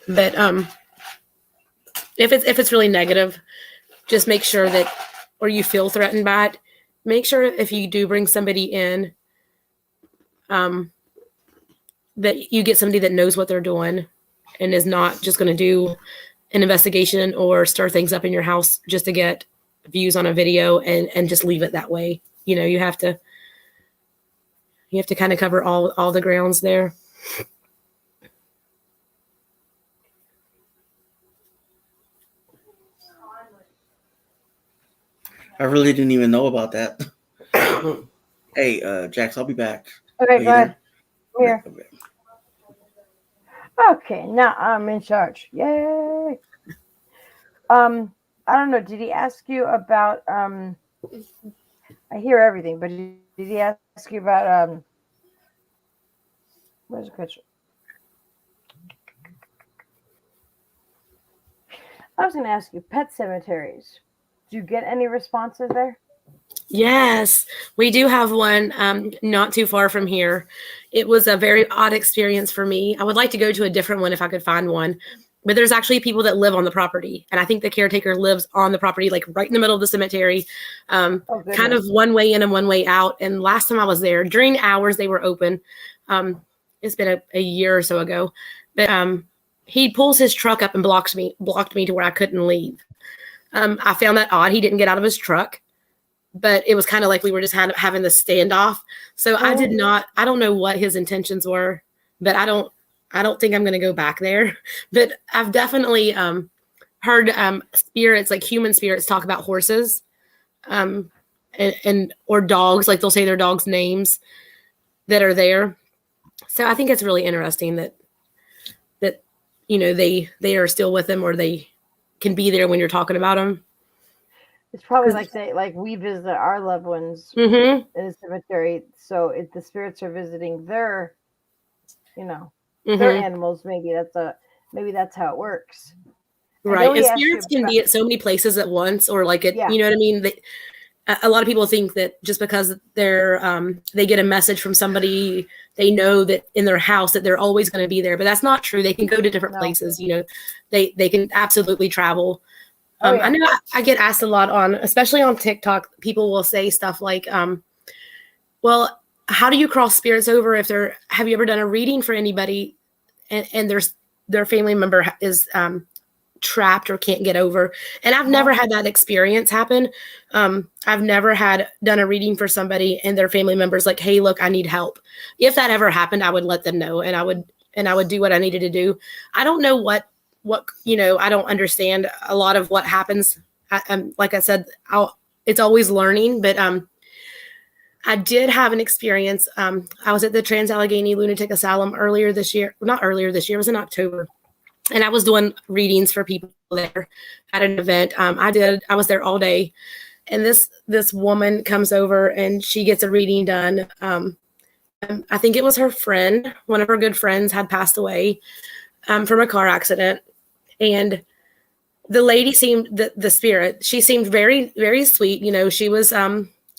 C: but if it's really negative, just make sure that, or you feel threatened by it, make sure if you do bring somebody in, that you get somebody that knows what they're doing and is not just going to do an investigation or stir things up in your house just to get views on a video and just leave it that way. You have to kind of cover all the grounds there.
A: I really didn't even know about that. Hey, Jax, I'll be back.
B: Okay, go ahead. Here. Okay, now I'm in charge. Yay! I don't know. Did he ask you about? I hear everything, but did he ask you about? Where's the picture? I was going to ask you, pet cemeteries. Do you get any responses there?
C: Yes, we do have one not too far from here. It was a very odd experience for me. I would like to go to a different one if I could find one. But there's actually people that live on the property. And I think the caretaker lives on the property, like right in the middle of the cemetery, kind of one way in and one way out. And last time I was there, during hours they were open. It's been a year or so ago. But he pulls his truck up and blocked me to where I couldn't leave. I found that odd. He didn't get out of his truck, but it was kind of like we were just having this standoff. So I don't know what his intentions were, but I don't think I'm going to go back there. But I've definitely heard spirits, like human spirits, talk about horses and or dogs. Like they'll say their dogs' names that are there. So I think it's really interesting that they are still with them, or they can be there when you're talking about them.
B: It's probably like we visit our loved ones
C: mm-hmm.
B: in a cemetery. So if the spirits are visiting their,
C: mm-hmm.
B: their animals, maybe that's how it works.
C: Right. And spirits can be at so many places at once, or like it, you know what I mean? A lot of people think that just because they get a message from somebody they know that in their house that they're always going to be there, but that's not true. They can go to different places. They can absolutely travel. I know I get asked a lot especially on TikTok, people will say stuff like, well, how do you cross spirits over have you ever done a reading for anybody and their family member is trapped or can't get over? And I've never had that experience happen. I've never done a reading for somebody and their family members like, hey, look, I need help. If that ever happened, I would let them know, and I would do what I needed to do. I don't know what I don't understand a lot of what happens. Like I said, it's always learning, but I did have an experience. I was at the Trans-Allegheny Lunatic Asylum earlier this year. Not earlier this year, it was in October. And I was doing readings for people there at an event. I was there all day. And this woman comes over and she gets a reading done. I think it was her friend. One of her good friends had passed away from a car accident. And the lady the spirit, she seemed very, very sweet. She was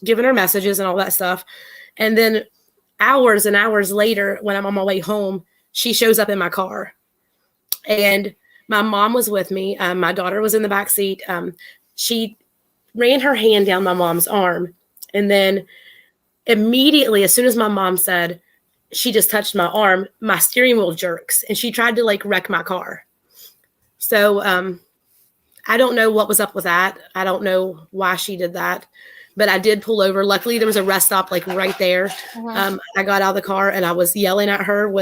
C: giving her messages and all that stuff. And then hours and hours later, when I'm on my way home, she shows up in my car. And my mom was with me. My daughter was in the back seat. She ran her hand down my mom's arm. And then immediately, as soon as my mom said she just touched my arm, my steering wheel jerks. And she tried to wreck my car. So I don't know what was up with that. I don't know why she did that. But I did pull over. Luckily, there was a rest stop right there. Uh-huh. I got out of the car and I was yelling at her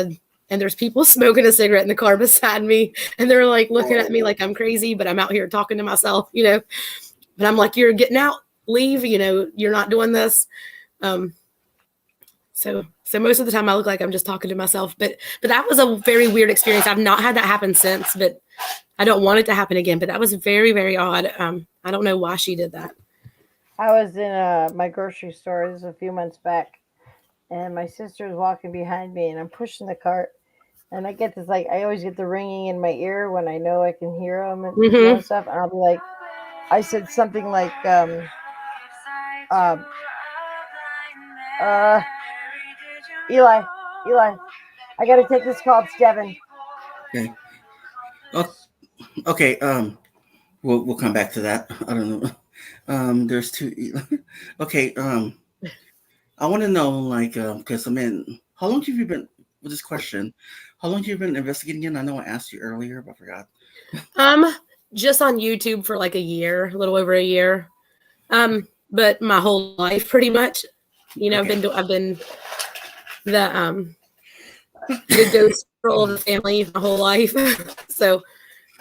C: and there's people smoking a cigarette in the car beside me. And they're looking at me like I'm crazy, but I'm out here talking to myself, But I'm like, you're getting out, leave, you're not doing this. So most of the time I look like I'm just talking to myself, but that was a very weird experience. I've not had that happen since, but I don't want it to happen again. But that was very, very odd. I don't know why she did that.
B: I was in my grocery store. This was a few months back, and my sister is walking behind me, and I'm pushing the cart, and I get this I always get the ringing in my ear when I know I can hear them and stuff, and I'll be like, I said something like, Eli, I gotta take this call. It's Devin.
A: Okay. Oh, okay. We'll come back to that. I don't know. There's two. Okay. I want to know, because how long have you been with this question? How long have you been investigating it? I know I asked you earlier, but I forgot.
C: Just on YouTube for a year, a little over a year. But my whole life, pretty much. Okay. I've been the ghost troll of the family my whole life. So,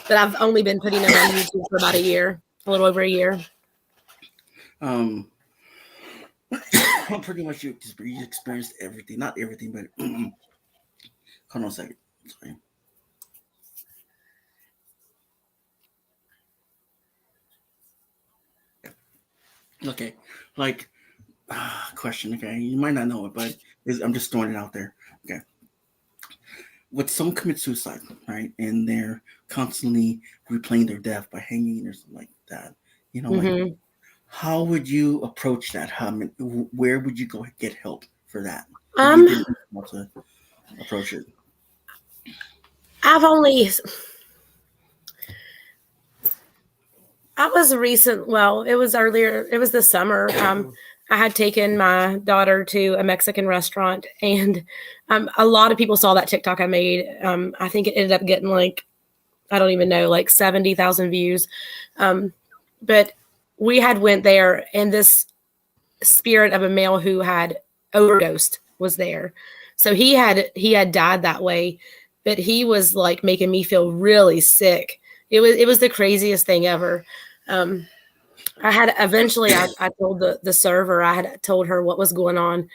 C: but I've only been putting them on YouTube for about a year, a little over a year.
A: Pretty much you experienced everything, not everything, but hold on a second. Sorry. Okay, question. Okay, you might not know it, but I'm just throwing it out there. Okay, when someone commits suicide, right, and they're constantly replaying their death by hanging or something like that, how would you approach that? Where would you go get help for that? You didn't know how to approach it.
C: It was earlier. It was this summer. I had taken my daughter to a Mexican restaurant, and a lot of people saw that TikTok I made. I think it ended up getting I don't even know, like 70,000 views. But we had went there, and this spirit of a male who had overdosed was there. So he had died that way, but he was like making me feel really sick. It was the craziest thing ever. I had eventually I told the server, I had told her what was going on,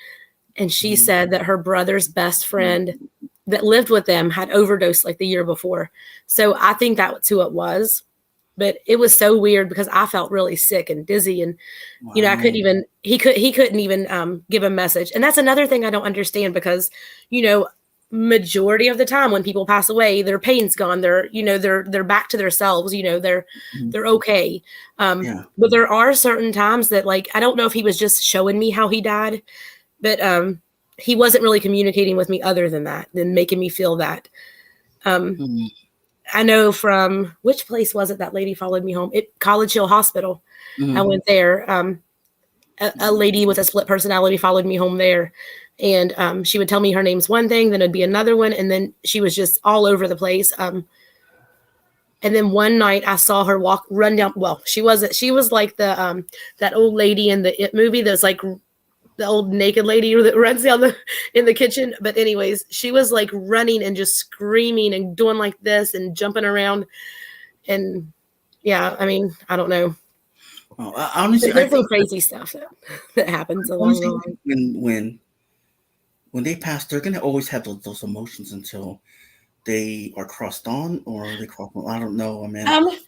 C: and she said that her brother's best friend that lived with them had overdosed like the year before. So I think that's who it was. But it was so weird because I felt really sick and dizzy, and you know, I couldn't even he couldn't even give a message. And that's another thing I don't understand, because you know, majority of the time when people pass away, their pain's gone, they're back to themselves, you know, they're okay. But there are certain times that, like, I don't know if he was just showing me how he died, but he wasn't really communicating with me other than that, than making me feel that. I know from which place was it that lady followed me home? College Hill Hospital. I went there. A lady with a split personality followed me home there. And she would tell me her name's one thing, then it'd be another one. And then she was just all over the place. And then one night I saw her run down. Well, she was like the, that old lady in the It movie. That's like the old naked lady that runs down in the kitchen. But anyways, she was like running and just screaming and doing like this and jumping around. And yeah, I mean, I don't know.
A: Well, honestly,
C: there's some crazy stuff that happens along the line.
A: When they pass, they're gonna always have those emotions until they are crossed on, or they cross on. I don't know. I mean,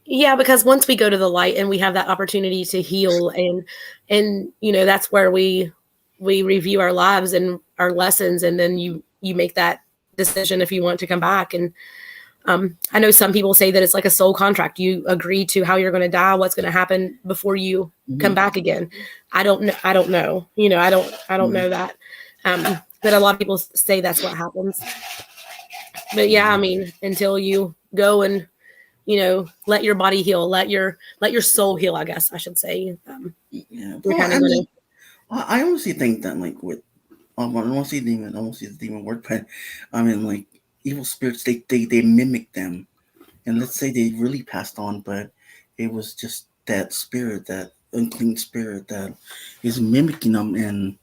C: yeah, because once we go to the light and we have that opportunity to heal, and you know, that's where we review our lives and our lessons, and then you make that decision if you want to come back. And I know some people say that it's like a soul contract. You agree to how you're going to die, what's going to happen before you come back again. I don't know. You know, I don't know that. But a lot of people say that's what happens. But yeah, I mean, until you go and, you know, let your body heal, let your soul heal, I guess I should say.
A: Well, I honestly think that, like, with I won't see the demon word, but I mean, like, evil spirits, they mimic them. And let's say they really passed on, but it was just that spirit, that unclean spirit that is mimicking them, and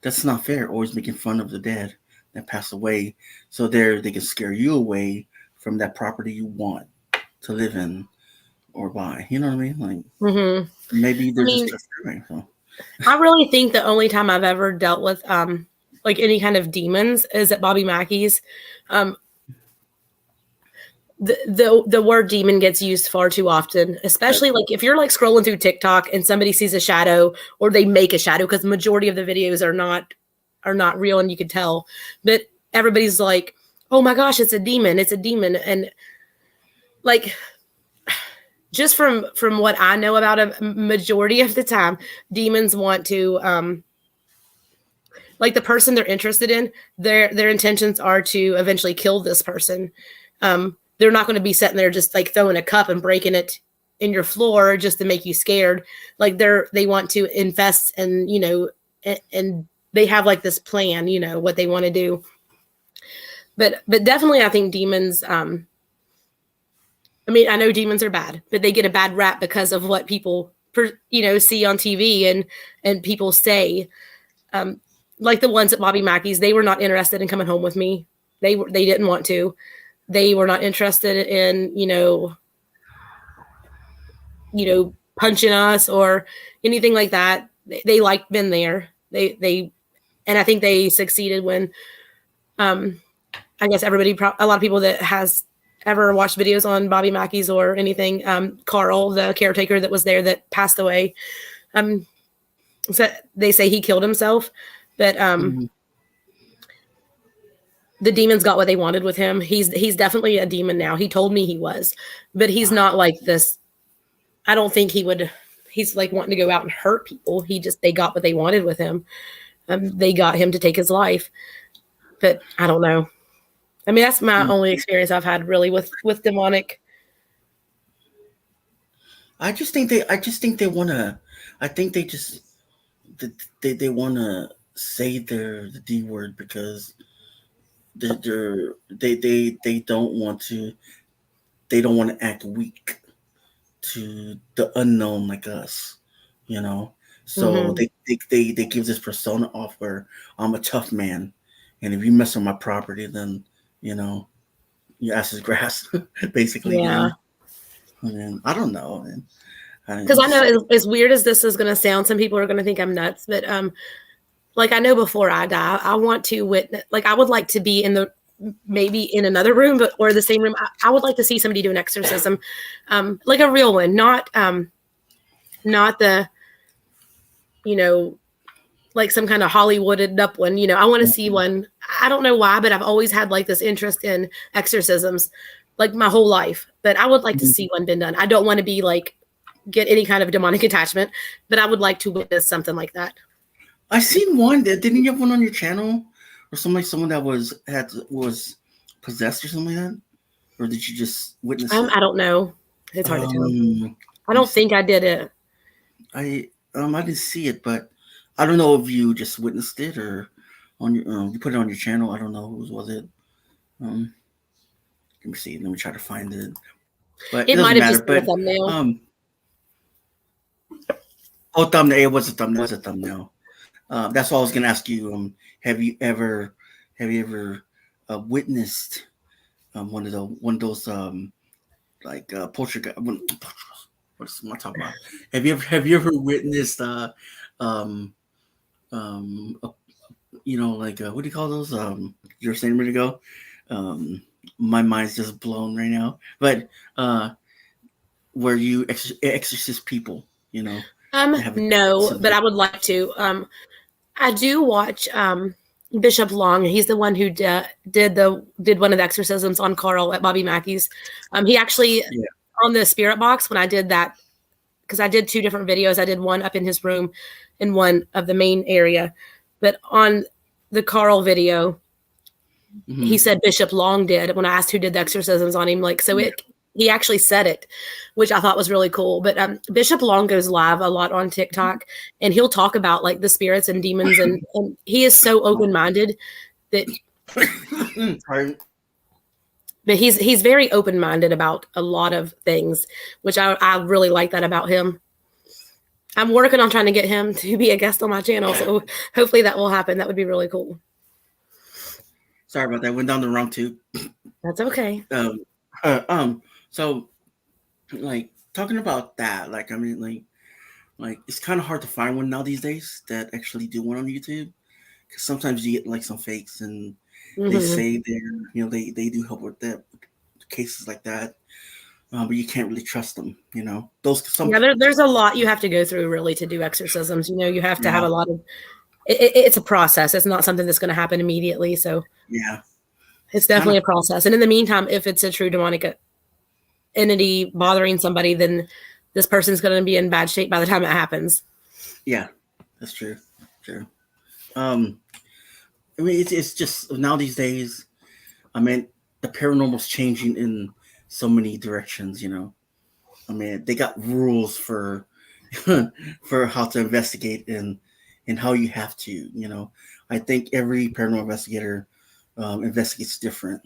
A: that's not fair. Always making fun of the dead that passed away, so they can scare you away from that property you want to live in or buy. You know what I mean? Like, maybe they're just screwing. So
C: I really think the only time I've ever dealt with like any kind of demons is at Bobby Mackey's. The word demon gets used far too often, especially like if you're like scrolling through TikTok and somebody sees a shadow, or they make a shadow, because the majority of the videos are not real, and you can tell. But everybody's like, "Oh my gosh, it's a demon! It's a demon!" And like, just from what I know about a majority of the time, demons want to like the person they're interested in, their intentions are to eventually kill this person. They're not going to be sitting there just like throwing a cup and breaking it in your floor just to make you scared. Like they want to infest, and, you know, and they have like this plan, you know, what they want to do. But definitely I think demons, I mean, I know demons are bad, but they get a bad rap because of what people, you know, see on TV and people say. Like the ones at Bobby Mackey's, they were not interested in coming home with me. They didn't want to. They were not interested in, you know, punching us or anything like that. They liked being there. They, and I think they succeeded when, I guess a lot of people that has ever watched videos on Bobby Mackey's or anything, Carl, the caretaker that was there that passed away, so they say he killed himself, but the demons got what they wanted with him. He's definitely a demon now. He told me he was, but he's not like this. I don't think he's like wanting to go out and hurt people. They got what they wanted with him. They got him to take his life, but I don't know. I mean, that's my only experience I've had really with demonic.
A: I think they want to say the D word because they don't want to they don't want to act weak to the unknown like us, you know. So they give this persona off where I'm a tough man, and if you mess with my property, then you know your ass is grass, basically.
C: Yeah.
A: You know? And I don't know,
C: because I know as weird as this is going to sound, some people are going to think I'm nuts, but like I know before I die, I want to witness. Like I would like to be maybe in another room, or the same room. I would like to see somebody do an exorcism, like a real one, not the, like some kind of Hollywooded up one. I want to see one. I don't know why, but I've always had like this interest in exorcisms, like my whole life. But I would like to see one been done. I don't want to be like get any kind of demonic attachment, but I would like to witness something like that.
A: I seen one that didn't you have one on your channel, or someone that was possessed or something like that, or did you just witness it?
C: I don't know. It's hard to tell. I don't think I did it.
A: I didn't see it, but I don't know if you just witnessed it or on your you put it on your channel. I don't know whose was it. Let me see. Let me try to find it. But it might have just been a thumbnail. Thumbnail. It was a thumbnail. It was a thumbnail. That's what I was gonna ask you. Have you ever witnessed one of those like poltergeist? What am I talking about? Have you ever witnessed like what do you call those? You were saying a minute ago. My mind's just blown right now. But where you exorcist people,
C: no, but I would like to. I do watch Bishop Long. He's the one who did one of the exorcisms on Carl at Bobby Mackey's. He actually on the spirit box when I did that, because I did 2 different videos. I did one up in his room and one of the main area. But on the Carl video, he said Bishop Long did when I asked who did the exorcisms on him. He actually said it, which I thought was really cool. But Bishop Long goes live a lot on TikTok, and he'll talk about like the spirits and demons, and he is so open-minded that. But he's very open-minded about a lot of things, which I really like that about him. I'm working on trying to get him to be a guest on my channel, so hopefully that will happen. That would be really cool.
A: Sorry about that. Went down the wrong tube.
C: That's okay.
A: So, like talking about that, like I mean, like it's kind of hard to find one now these days that actually do one on YouTube, because sometimes you get like some fakes and they say they do help with that cases like that, but you can't really trust them. There's
C: a lot you have to go through really to do exorcisms. You have to have a lot of. It's a process. It's not something that's going to happen immediately. So it's definitely a process. And in the meantime, if it's a true demonic entity bothering somebody, then this person's going to be in bad shape by the time it happens.
A: Yeah, that's true. True. I mean, it's just now these days. I mean, the paranormal's changing in so many directions. I mean, they got rules for for how to investigate and how you have to. I think every paranormal investigator investigates different.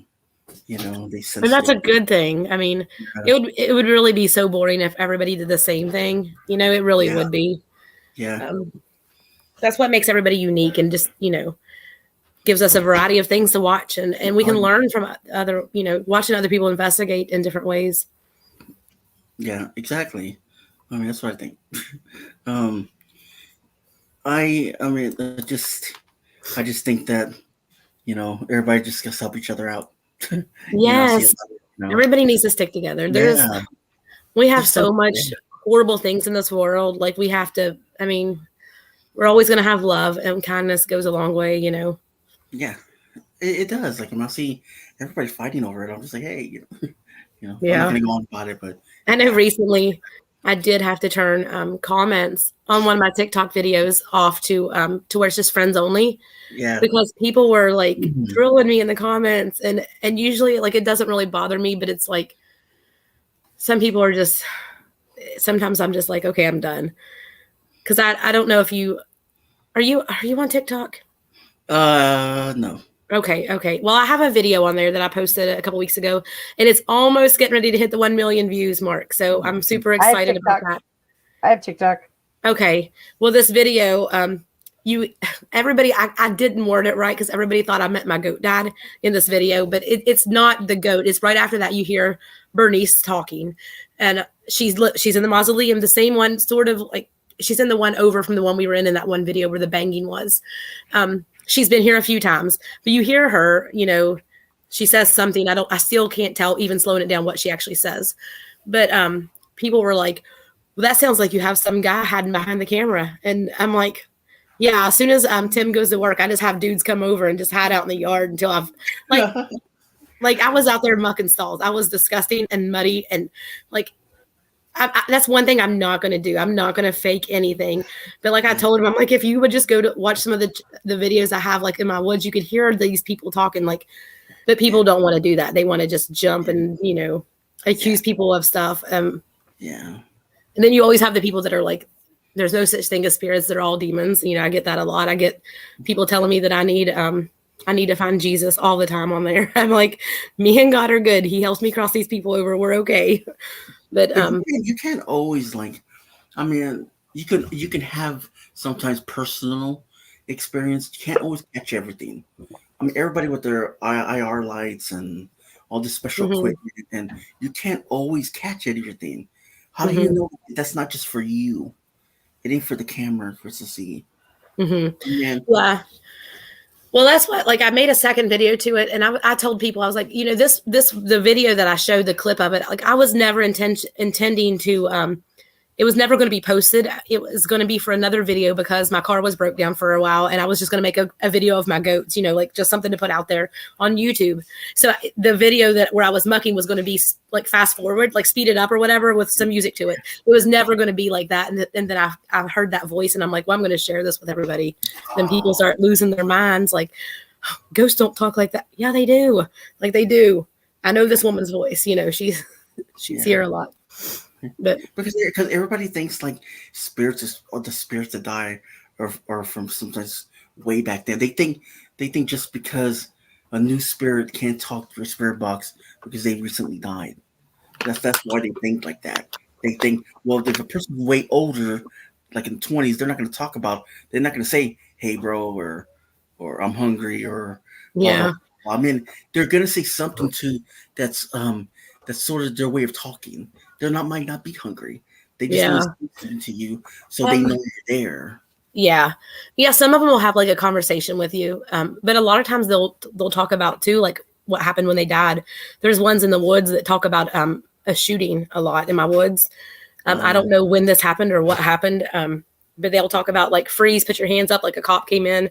A: And
C: that's a good thing. I mean, it would really be so boring if everybody did the same thing. It really would be.
A: Yeah.
C: That's what makes everybody unique, and just gives us a variety of things to watch, and we can learn from other watching other people investigate in different ways.
A: Yeah, exactly. I mean, that's what I think. I just think that everybody just gets to help each other out.
C: Yes, everybody needs to stick together. We have so much horrible things in this world. Like we have to. I mean, we're always going to have love, and kindness goes a long way.
A: Yeah, it does. Like when I see everybody fighting over it, I'm just like, hey, I'm not gonna go on about it. But
C: I know recently I did have to turn comments on one of my TikTok videos off to where it's just friends only.
A: Yeah.
C: Because people were like drilling me in the comments, and usually like it doesn't really bother me, but it's like some people are just. Sometimes I'm just like, okay, I'm done. Because I don't know if you are you on TikTok?
A: No.
C: Okay. Well, I have a video on there that I posted a couple weeks ago, and it's almost getting ready to hit the 1 million views mark. So I'm super excited about that.
B: I have TikTok.
C: Okay. Well, this video, everybody, I didn't word it right because everybody thought I meant my goat dad in this video, but it's not the goat. It's right after that you hear Bernice talking, and she's in the mausoleum, the same one, sort of like she's in the one over from the one we were in that one video where the banging was. She's been here a few times, but you hear her, she says something. I still can't tell, even slowing it down, what she actually says. But people were like, well, that sounds like you have some guy hiding behind the camera. And I'm like, yeah, as soon as Tim goes to work, I just have dudes come over and just hide out in the yard until I've like I was out there mucking stalls. I was disgusting and muddy. And like, that's one thing I'm not going to do. I'm not going to fake anything. But like I told him, I'm like, if you would just go to watch some of the videos I have like in my woods, you could hear these people talking like, but people don't want to do that. They want to just jump and, accuse people of stuff.
A: Yeah.
C: And then you always have the people that are like, there's no such thing as spirits. They're all demons. I get that a lot. I get people telling me that I need to find Jesus all the time on there. I'm like, me and God are good. He helps me cross these people over. We're okay. But
A: you can't always you can have sometimes personal experience. You can't always catch everything. Everybody with their IR lights and all this special equipment, and you can't always catch everything. How do you know that's not just for you? It ain't for the camera for us to see.
C: Yeah. Well, that's what, like, I made a second video to it, and I told people, I was like, the video that I showed, the clip of it, like, I was never intending to, it was never going to be posted. It was going to be for another video because my car was broke down for a while, and I was just going to make a video of my goats, like just something to put out there on YouTube. So the video where I was mucking was going to be like fast forward, like speed it up or whatever with some music to it. It was never going to be like that. And then I heard that voice, and I'm like, well, I'm going to share this with everybody. Then people start losing their minds. Like, oh, ghosts don't talk like that. Yeah, they do. Like, they do. I know this woman's voice, she's here a lot. But
A: because everybody thinks like spirits or the spirits that die are from sometimes way back then. They think just because a new spirit can't talk to your spirit box because they recently died. That's why they think like that. They think, well, if a person's way older, like in the 20s, they're not going to say, hey bro, or I'm hungry, or
C: yeah.
A: They're going to say something that's sort of their way of talking. They might not be hungry. They just want to speak to you so they know you're there.
C: Yeah. Some of them will have like a conversation with you, but a lot of times they'll talk about too, like what happened when they died. There's ones in the woods that talk about a shooting a lot in my woods. I don't know when this happened or what happened, but they'll talk about like freeze, put your hands up, like a cop came in,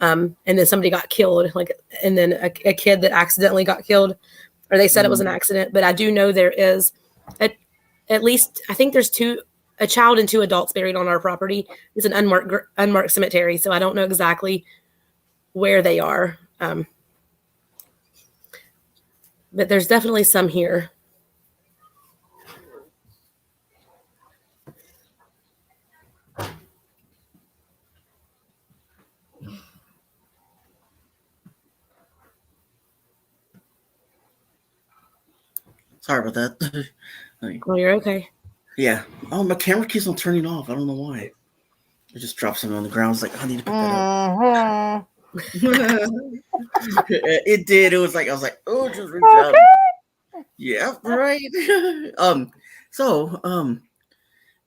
C: and then somebody got killed, like, and then a kid that accidentally got killed, or they said it was an accident. But I do know there is at least, I think there's a child and 2 adults buried on our property. It's an unmarked cemetery, so I don't know exactly where they are. But there's definitely some here.
A: Sorry about that.
C: Oh, you're okay.
A: Yeah. Oh, my camera keeps on turning off. I don't know why. I just dropped something on the ground. I was like, I need to pick that up. It did. It was like, I was like, oh, just reach out. Yeah, right. So,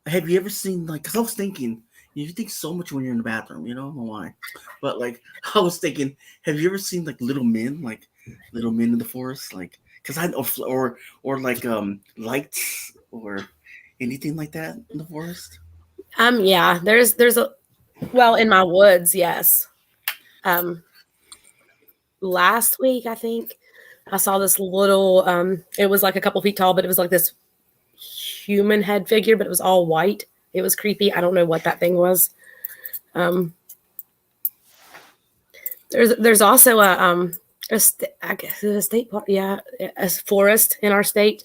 A: have you ever seen, like, because I was thinking, you think so much when you're in the bathroom, I don't know why. But, like, I was thinking, have you ever seen, like, little men in the forest? Like, because I know, or like, lights or anything like that in the forest?
C: Yeah, there's in my woods, yes. Last week, I think I saw this little, it was like a couple feet tall, but it was like this human head figure, but it was all white. It was creepy. I don't know what that thing was. There's also a state park, a forest in our state.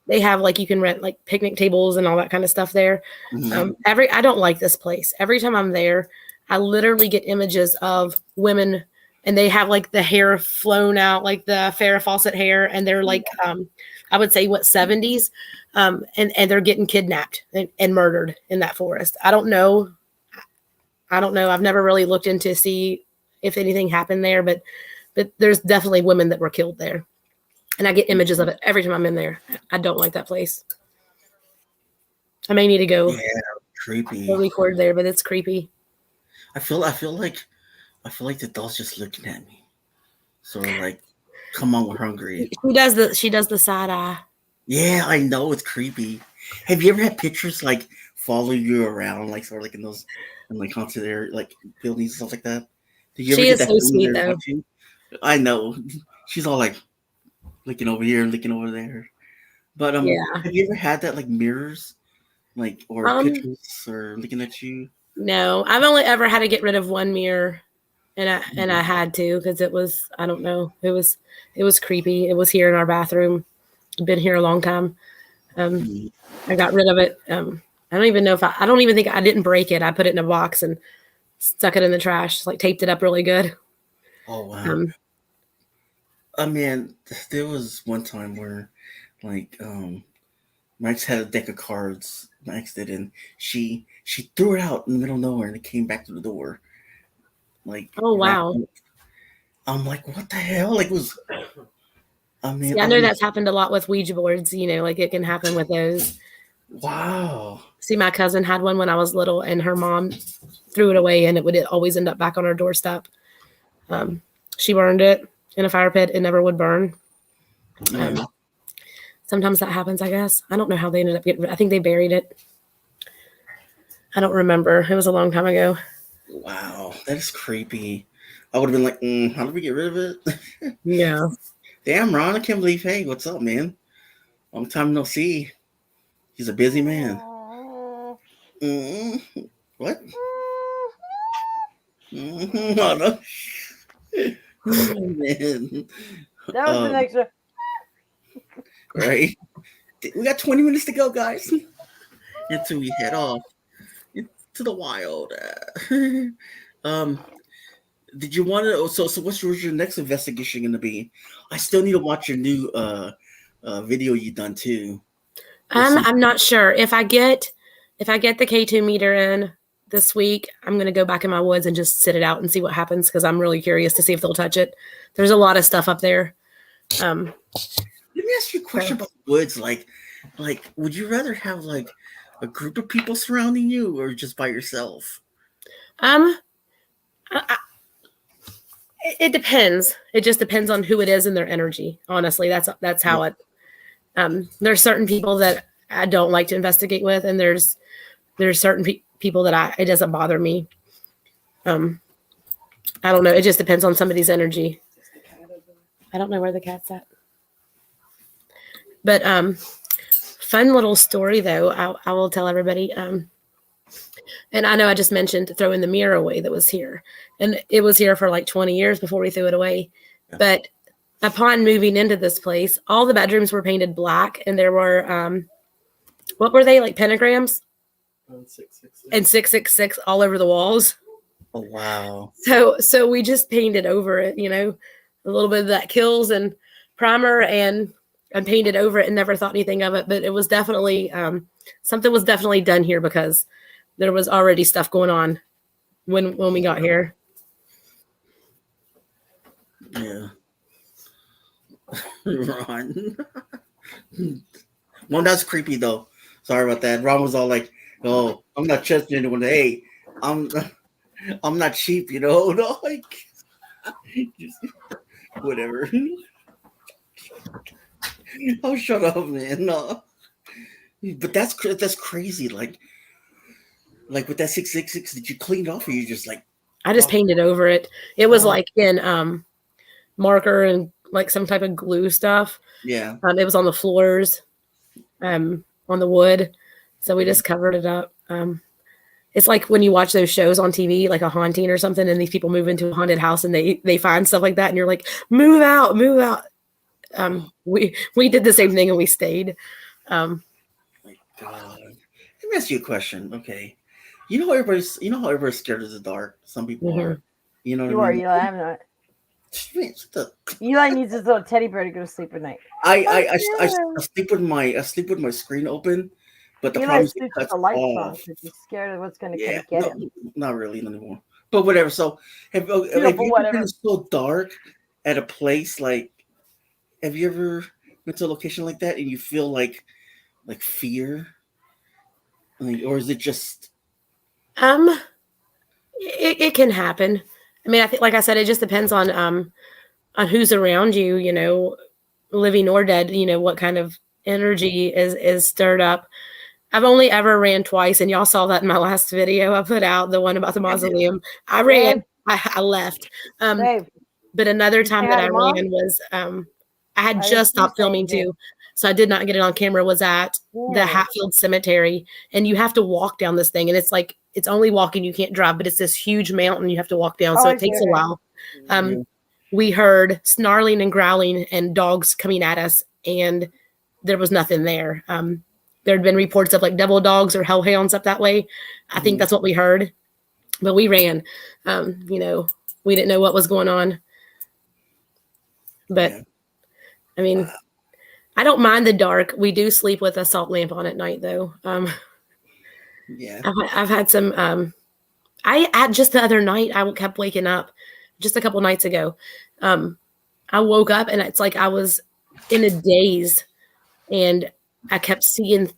C: They have, like, you can rent like picnic tables and all that kind of stuff there. I don't like this place. Every time I'm there, I literally get images of women and they have like the hair flown out, like the Farrah Fawcett hair, and they're like, I would say what 70s, and they're getting kidnapped and murdered in that forest. I don't know. I've never really looked into see if anything happened there, but there's definitely women that were killed there, and I get images of it every time I'm in there. I don't like that place. I may need to go.
A: Yeah, creepy.
C: Go record there, but it's creepy.
A: I feel like the doll's just looking at me. So like, come on, we're hungry.
C: She does the side eye.
A: Yeah, I know, it's creepy. Have you ever had pictures like follow you around, like sort of like in those and like haunted there like buildings and stuff like that? Did you ever
C: She
A: get
C: is
A: that
C: so
A: feeling
C: sweet
A: there
C: though.
A: watching? I know. She's all like looking over here, looking over there. But
C: Yeah.
A: have you ever had that like mirrors, like or pictures or looking at you?
C: No, I've only ever had to get rid of one mirror, and I had to because it was, I don't know, it was creepy. It was here in our bathroom. Been here a long time. I got rid of it. I don't even know if I don't even think I didn't break it. I put it in a box and stuck it in the trash, like taped it up really good.
A: Oh wow. I mean, there was one time where like Max had a deck of cards. Max did, and she threw it out in the middle of nowhere, and it came back to the door. Like,
C: oh wow!
A: I'm like, what the hell? Like, it was. I mean,
C: see, I know that's happened a lot with Ouija boards. You know, like it can happen with those.
A: Wow.
C: See, my cousin had one when I was little, and her mom threw it away, and it would always end up back on her doorstep. She burned it in a fire pit. It never would burn. Sometimes that happens, I guess. I don't know how they ended up getting rid. I think they buried it. I don't remember. It was a long time ago.
A: Wow, that is creepy. I would have been like, how did we get rid of it?
C: Yeah.
A: Damn, Ron, I can't believe. Hey, what's up, man? Long time no see. He's a busy man. What? Oh, no. Oh, man.
B: That was the next one.
A: Right? We got 20 minutes to go, guys. Until we head off into the wild. Did you want to? So what's your next investigation going to be? I still need to watch your new video you done too.
C: I'm not sure if I get the K2 meter in this week. I'm going to go back in my woods and just sit it out and see what happens because I'm really curious to see if they'll touch it. There's a lot of stuff up there.
A: Let me ask you a question about the woods. Like, would you rather have like a group of people surrounding you or just by yourself?
C: It depends. It just depends on who it is and their energy. Honestly, that's how it. There's certain people that I don't like to investigate with, and there's certain people that it doesn't bother me. I don't know. It just depends on somebody's energy. I don't know where the cat's at. But fun little story though. I will tell everybody. And I know I just mentioned throwing the mirror away that was here, and it was here for like 20 years before we threw it away. Yeah. But upon moving into this place, all the bedrooms were painted black, and there were what were they, like pentagrams? 666. And 666 all over the walls.
A: Oh wow!
C: So we just painted over it, you know, a little bit of that Kills and primer and painted over it, and never thought anything of it. But it was definitely something was definitely done here because there was already stuff going on when we got here.
A: Yeah. Ron. Well, that's creepy though. Sorry about that. Ron was all like, "Oh, I'm not trusting anyone. Hey, I'm not cheap, you know." No, like, just, whatever. Oh, shut up, man. No. But that's crazy. Like with that 666, did you clean it off or you just like?
C: I just painted over it. It was like in marker and like some type of glue stuff.
A: Yeah.
C: It was on the floors, on the wood. So we just covered it up. It's like when you watch those shows on TV, like a haunting or something, and these people move into a haunted house and they find stuff like that, and you're like, move out. We did the same thing and we stayed.
A: My God. Let me ask you a question. Okay. You know how everybody's scared of the dark. Some people are. You know what I mean?
B: You are. I'm not. Eli needs his little teddy bear to go to sleep at night.
A: I sleep with my screen open, but the
B: Eli
A: problem is it
B: sleeps with
A: cuts
B: the lights on
A: off.
B: because he's scared of what's going to
A: Yeah,
B: come get him.
A: not really anymore. But whatever. So have you ever been so dark at a place like? Have you ever been to a location like that and you feel like fear, or is it just?
C: It can happen. I mean, I think, like I said, it just depends on who's around you. You know, living or dead. You know what kind of energy is stirred up. I've only ever ran twice, and y'all saw that in my last video I put out, the one about the mausoleum. I ran, I left. But another time that I ran was I had just stopped filming too, so I did not get it on camera. Was at the Hatfield Cemetery, and you have to walk down this thing, and it's like it's only walking, you can't drive, but it's this huge mountain you have to walk down, so it takes a while. We heard snarling and growling and dogs coming at us, and there was nothing there. There had been reports of like devil dogs or hellhounds up that way. I think that's what we heard, but we ran. You know, we didn't know what was going on. But I mean, I don't mind the dark. We do sleep with a salt lamp on at night, though. I've had some. I had just the other night. I kept waking up, just a couple nights ago. I woke up and it's like I was in a daze, and I kept seeing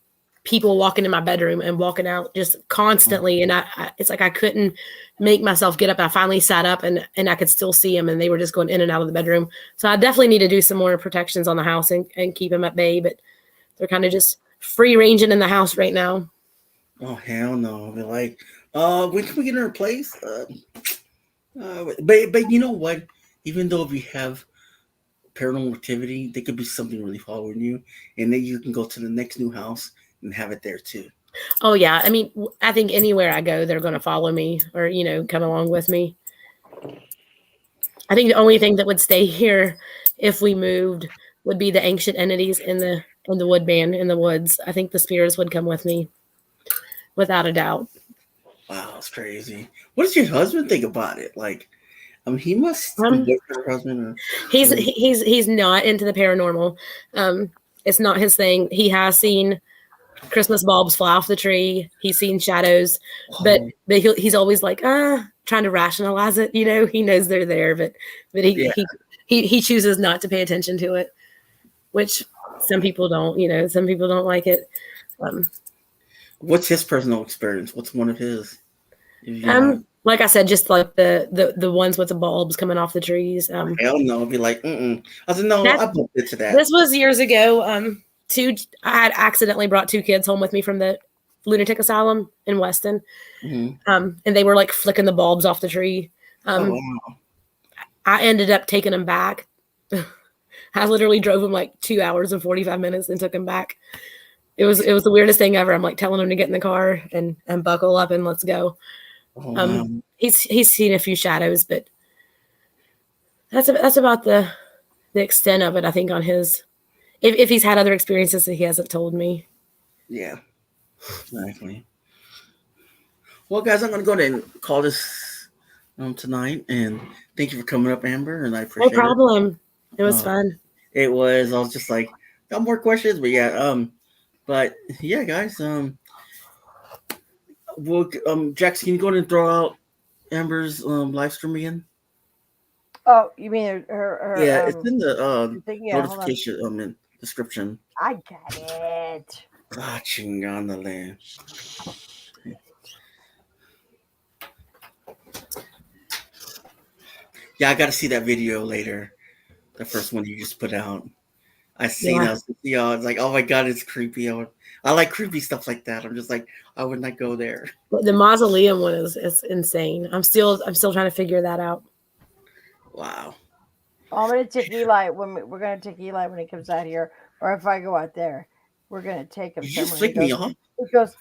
C: people walking in my bedroom and walking out just constantly. And it's like I couldn't make myself get up. I finally sat up and I could still see them, and they were just going in and out of the bedroom. So I definitely need to do some more protections on the house and keep them at bay, but they're kind of just free ranging in the house right now.
A: Oh, hell no. They're like, when can we get in her place? But you know what? Even though if you have paranormal activity, there could be something really following you, and then you can go to the next new house and have it there too.
C: Oh yeah, I mean, I think anywhere I go, they're going to follow me or come along with me. I think the only thing that would stay here if we moved would be the ancient entities in the wood band in the woods. I think the spirits would come with me, without a doubt.
A: Wow, that's crazy. What does your husband think about it? Like, I mean, he must be your husband.
C: He's not into the paranormal. It's not his thing. He has seen Christmas bulbs fly off the tree. He's seen shadows, but he's always like, trying to rationalize it. You know, he knows they're there, but he chooses not to pay attention to it, which some people don't. You know, some people don't like it.
A: What's his personal experience? What's one of his?
C: Like I said, just like the ones with the bulbs coming off the trees.
A: Hell no, I'd be like, I said, no, I bumped into that.
C: This was years ago. I had accidentally brought 2 kids home with me from the lunatic asylum in Weston. And they were like flicking the bulbs off the tree. I ended up taking them back. I literally drove them like 2 hours and 45 minutes and took them back. It was the weirdest thing ever. I'm like telling him to get in the car and buckle up and let's go. He's seen a few shadows, but that's about the extent of it. I think on his, if he's had other experiences that he hasn't told me.
A: Yeah, exactly. Well, guys, I'm going to go ahead and call this tonight, and thank you for coming up, Amber, and I appreciate it.
C: No problem. It was fun.
A: It was. I was just like, got more questions, but yeah, but yeah, guys, well, Jax, can you go ahead and throw out Amber's live stream again?
B: Oh, you mean her
A: yeah, it's in the notification in description.
B: I got it.
A: On the land. Yeah, I got to see that video later. The first one you just put out. I seen it. It's like, oh my god, it's creepy. I like creepy stuff like that. I'm just like, I would not go there.
C: The mausoleum one is insane. I'm still trying to figure that out.
A: Wow.
B: I'm gonna take Eli we're gonna take Eli when he comes out here, or if I go out there, we're gonna take him.
A: You flick me off.
B: He goes.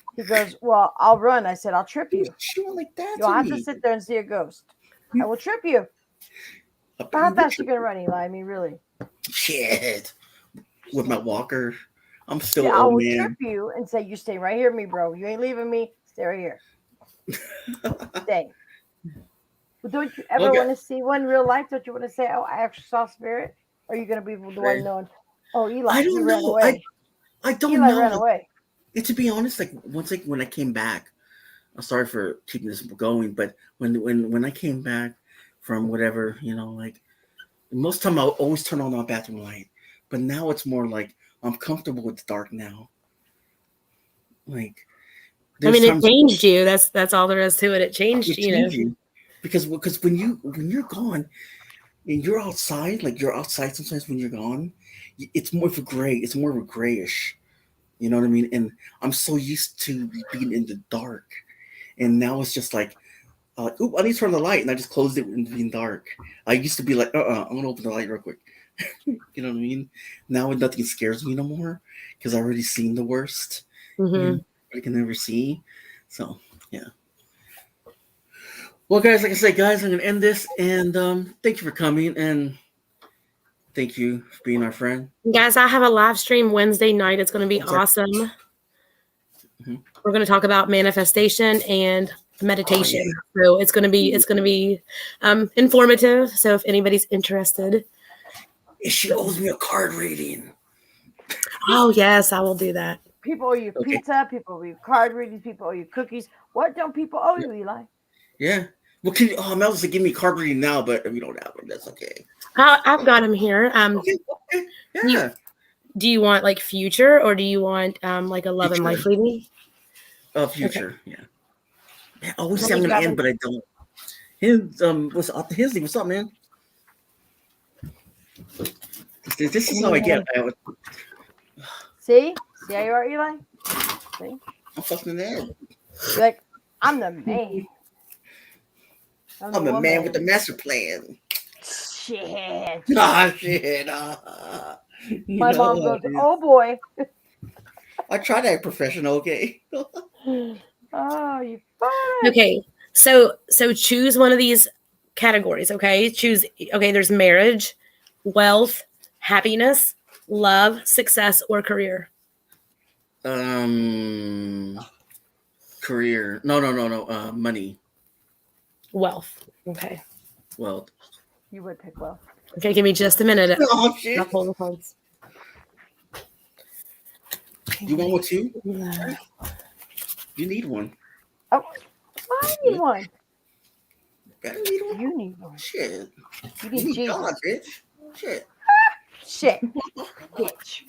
B: Well, I'll run. I said, I'll trip you.
A: You like that?
B: You'll have to sit there and see a ghost. I will trip you. How fast you gonna run, Eli? I mean, really?
A: Shit. With my walker, I'm still
B: I will
A: man.
B: trip you and say, you stay right here with me, bro. You ain't leaving me. Stay right here. Stay. Well, don't you ever
A: Okay.
B: want to see one real life? Don't you want to say, "Oh, I actually saw a spirit"? Or are you going to be the one knowing, "Oh, Eli,
A: I
B: he
A: don't
B: ran
A: know.
B: away.
A: I don't
B: Eli
A: know.
B: ran away."
A: And to be honest, like once like when I came back, I'm sorry for keeping this going, but when I came back from whatever, like most time I'll always turn on my bathroom light. But now it's more like I'm comfortable with the dark now. Like
C: I
A: there's
C: mean, it
A: times
C: changed you. That's all there is to it. It changed,
A: it changes you. Because when you're gone and you're outside, like you're outside sometimes when you're gone, it's more of a gray. It's more of a grayish. You know what I mean? And I'm so used to being in the dark, and now it's just like, oop, I need to turn the light, and I just closed it in being dark. I used to be like, I'm gonna open the light real quick. You know what I mean? Now nothing scares me no more because I already seen the worst.
C: Mm-hmm.
A: I can never see. So yeah. Well, guys, like I said, guys, I'm gonna end this, and thank you for coming, and thank you for being our friend.
C: Guys, I have a live stream Wednesday night. It's going to be awesome.
A: Mm-hmm.
C: We're going to talk about manifestation and meditation.
A: Oh, yeah.
C: So it's going to be informative. So if anybody's interested,
A: She owes me a card reading.
C: Oh yes, I will do that.
B: People owe you pizza. People owe you card readings. People owe you cookies. What don't people owe you, Eli?
A: Yeah. Well, can you? Mel was to give me card reading now, but we don't have them. That's okay.
C: I've got him here.
A: Okay. Yeah.
C: Do you want like future, or do you want like a love and life reading?
A: Future. Okay. Yeah. Man, I always
B: Let
A: say I'm
B: me
A: gonna
B: grab
A: end,
B: it.
A: but I don't. What's up? His what's up, man? This is how I get.
B: See how you are, Eli? See?
A: I'm fucking in the head.
B: You're like, I'm the man.
A: I'm the man with the master plan.
B: Shit.
A: Ah, shit.
B: My mom goes, "Oh boy."
A: I try that professional, okay?
B: Oh, you funny.
C: Okay. So choose one of these categories, okay? There's marriage, wealth, happiness, love, success, or career.
A: Career. No. Money.
C: Wealth. Okay.
A: Wealth.
B: You would pick wealth.
C: Okay, give me just a minute.
A: Oh, shit.
C: I'll pull the cards.
A: You want one too?
C: Yeah.
A: You need one.
B: Oh, I need one.
A: Better need one.
B: You need one.
A: Shit.
B: You need Jesus.
A: God, bitch. Shit.
B: Shit. Bitch.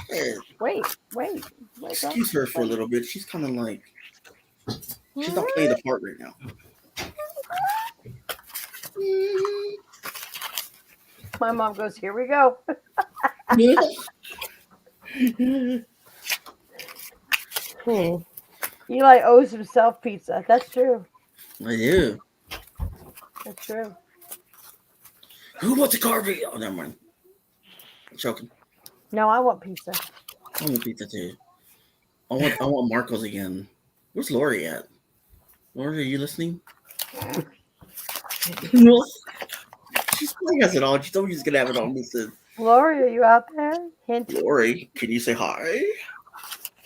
A: Shit.
B: Wait.
A: Excuse her for a little bit. She's kind of like, she's not playing the part right now.
B: My mom goes, "Here we go." Eli owes himself pizza. That's true.
A: I do.
B: That's true.
A: Who wants a card reading? Oh, never mind. I'm joking.
B: No, I want pizza.
A: I want pizza too. I want Marcos again. Where's Lori at? Lori, are you listening? She's playing us at all. She told me she's gonna have it on. Listen.
B: Lori, are you out there? Hint.
A: Lori, can you say hi?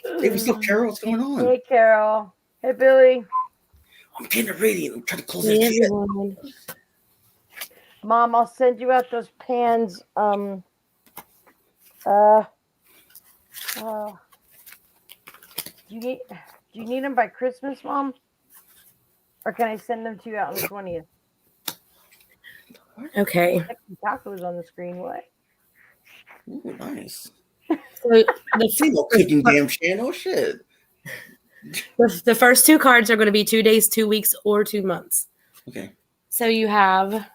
A: Hey, what's up, Carol? What's going on?
B: Hey, Carol. Hey, Billy.
A: I'm getting a reading. I'm trying to close that shit.
B: Mom, I'll send you out those pans. Do you need them by Christmas, Mom? Or can I send them to you out on the 20th?
C: Okay.
B: Tacos on the screen. What?
A: Ooh, nice.
C: So
A: the cooking damn channel. Shit.
C: The first two cards are going to be 2 days, 2 weeks, or 2 months.
A: Okay.
C: So you have,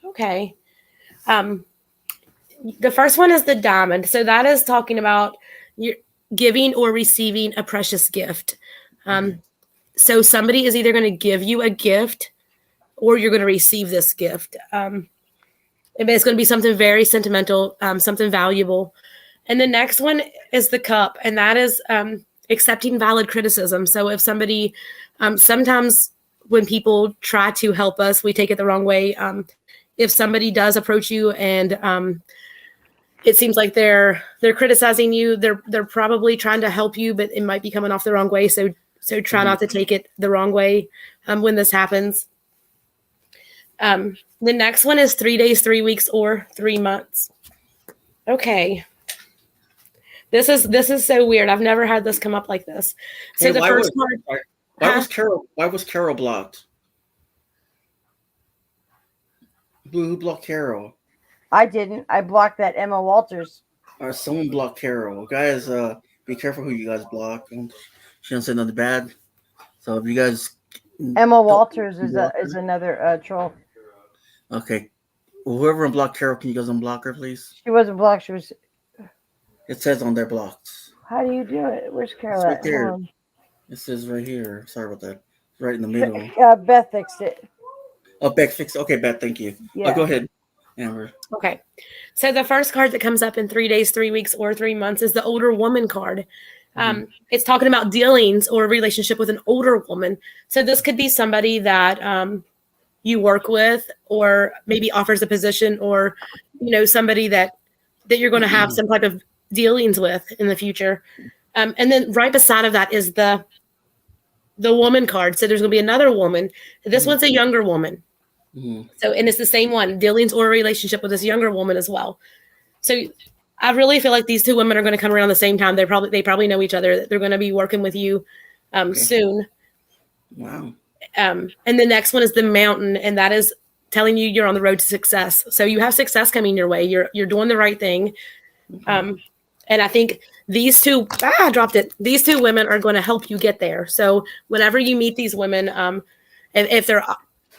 C: okay. The first one is the diamond. So that is talking about you're giving or receiving a precious gift. So somebody is either going to give you a gift or you're going to receive this gift. It's going to be something very sentimental, something valuable. And the next one is the cup, and that is accepting valid criticism. So if somebody, sometimes when people try to help us, we take it the wrong way. If somebody does approach you and it seems like they're criticizing you, they're probably trying to help you, but it might be coming off the wrong way. So try not to take it the wrong way when this happens. The next one is 3 days, 3 weeks, or 3 months. Okay. This is so weird. I've never had this come up like this. So
A: Hey,
C: the first card.
A: Why was Carol blocked? Who blocked Carol?
B: I didn't. I blocked that Emma Walters.
A: Someone blocked Carol. Guys, be careful who you guys block. She don't say nothing bad. So if you guys,
B: Emma Walters is another troll.
A: Okay. Well, whoever unblocked Carol, can you guys unblock her, please?
B: She wasn't blocked. She was.
A: It says on their blocks.
B: How do you do it? Where's Carol?
A: It's right there. It says right here. Sorry about that. It's right in the middle.
B: Beth fixed it.
A: Oh, Beck fixed. Okay, Beth. Thank you.
B: Yeah.
A: Go ahead, Amber.
C: Okay. So the first card that comes up in 3 days, 3 weeks, or 3 months is the older woman card. It's talking about dealings or a relationship with an older woman. So this could be somebody that you work with, or maybe offers a position, or somebody that you're going to have some type of dealings with in the future. And then right beside of that is the woman card. So there's going to be another woman. This one's a younger woman. So, and it's the same one, dealings or a relationship with this younger woman as well. So I really feel like these two women are going to come around the same time. They probably know each other. They're going to be working with you soon.
A: Wow.
C: And the next one is the mountain, and that is telling you you're on the road to success. So you have success coming your way. You're doing the right thing. And I think these two, I dropped it. These two women are going to help you get there. So whenever you meet these women, if they're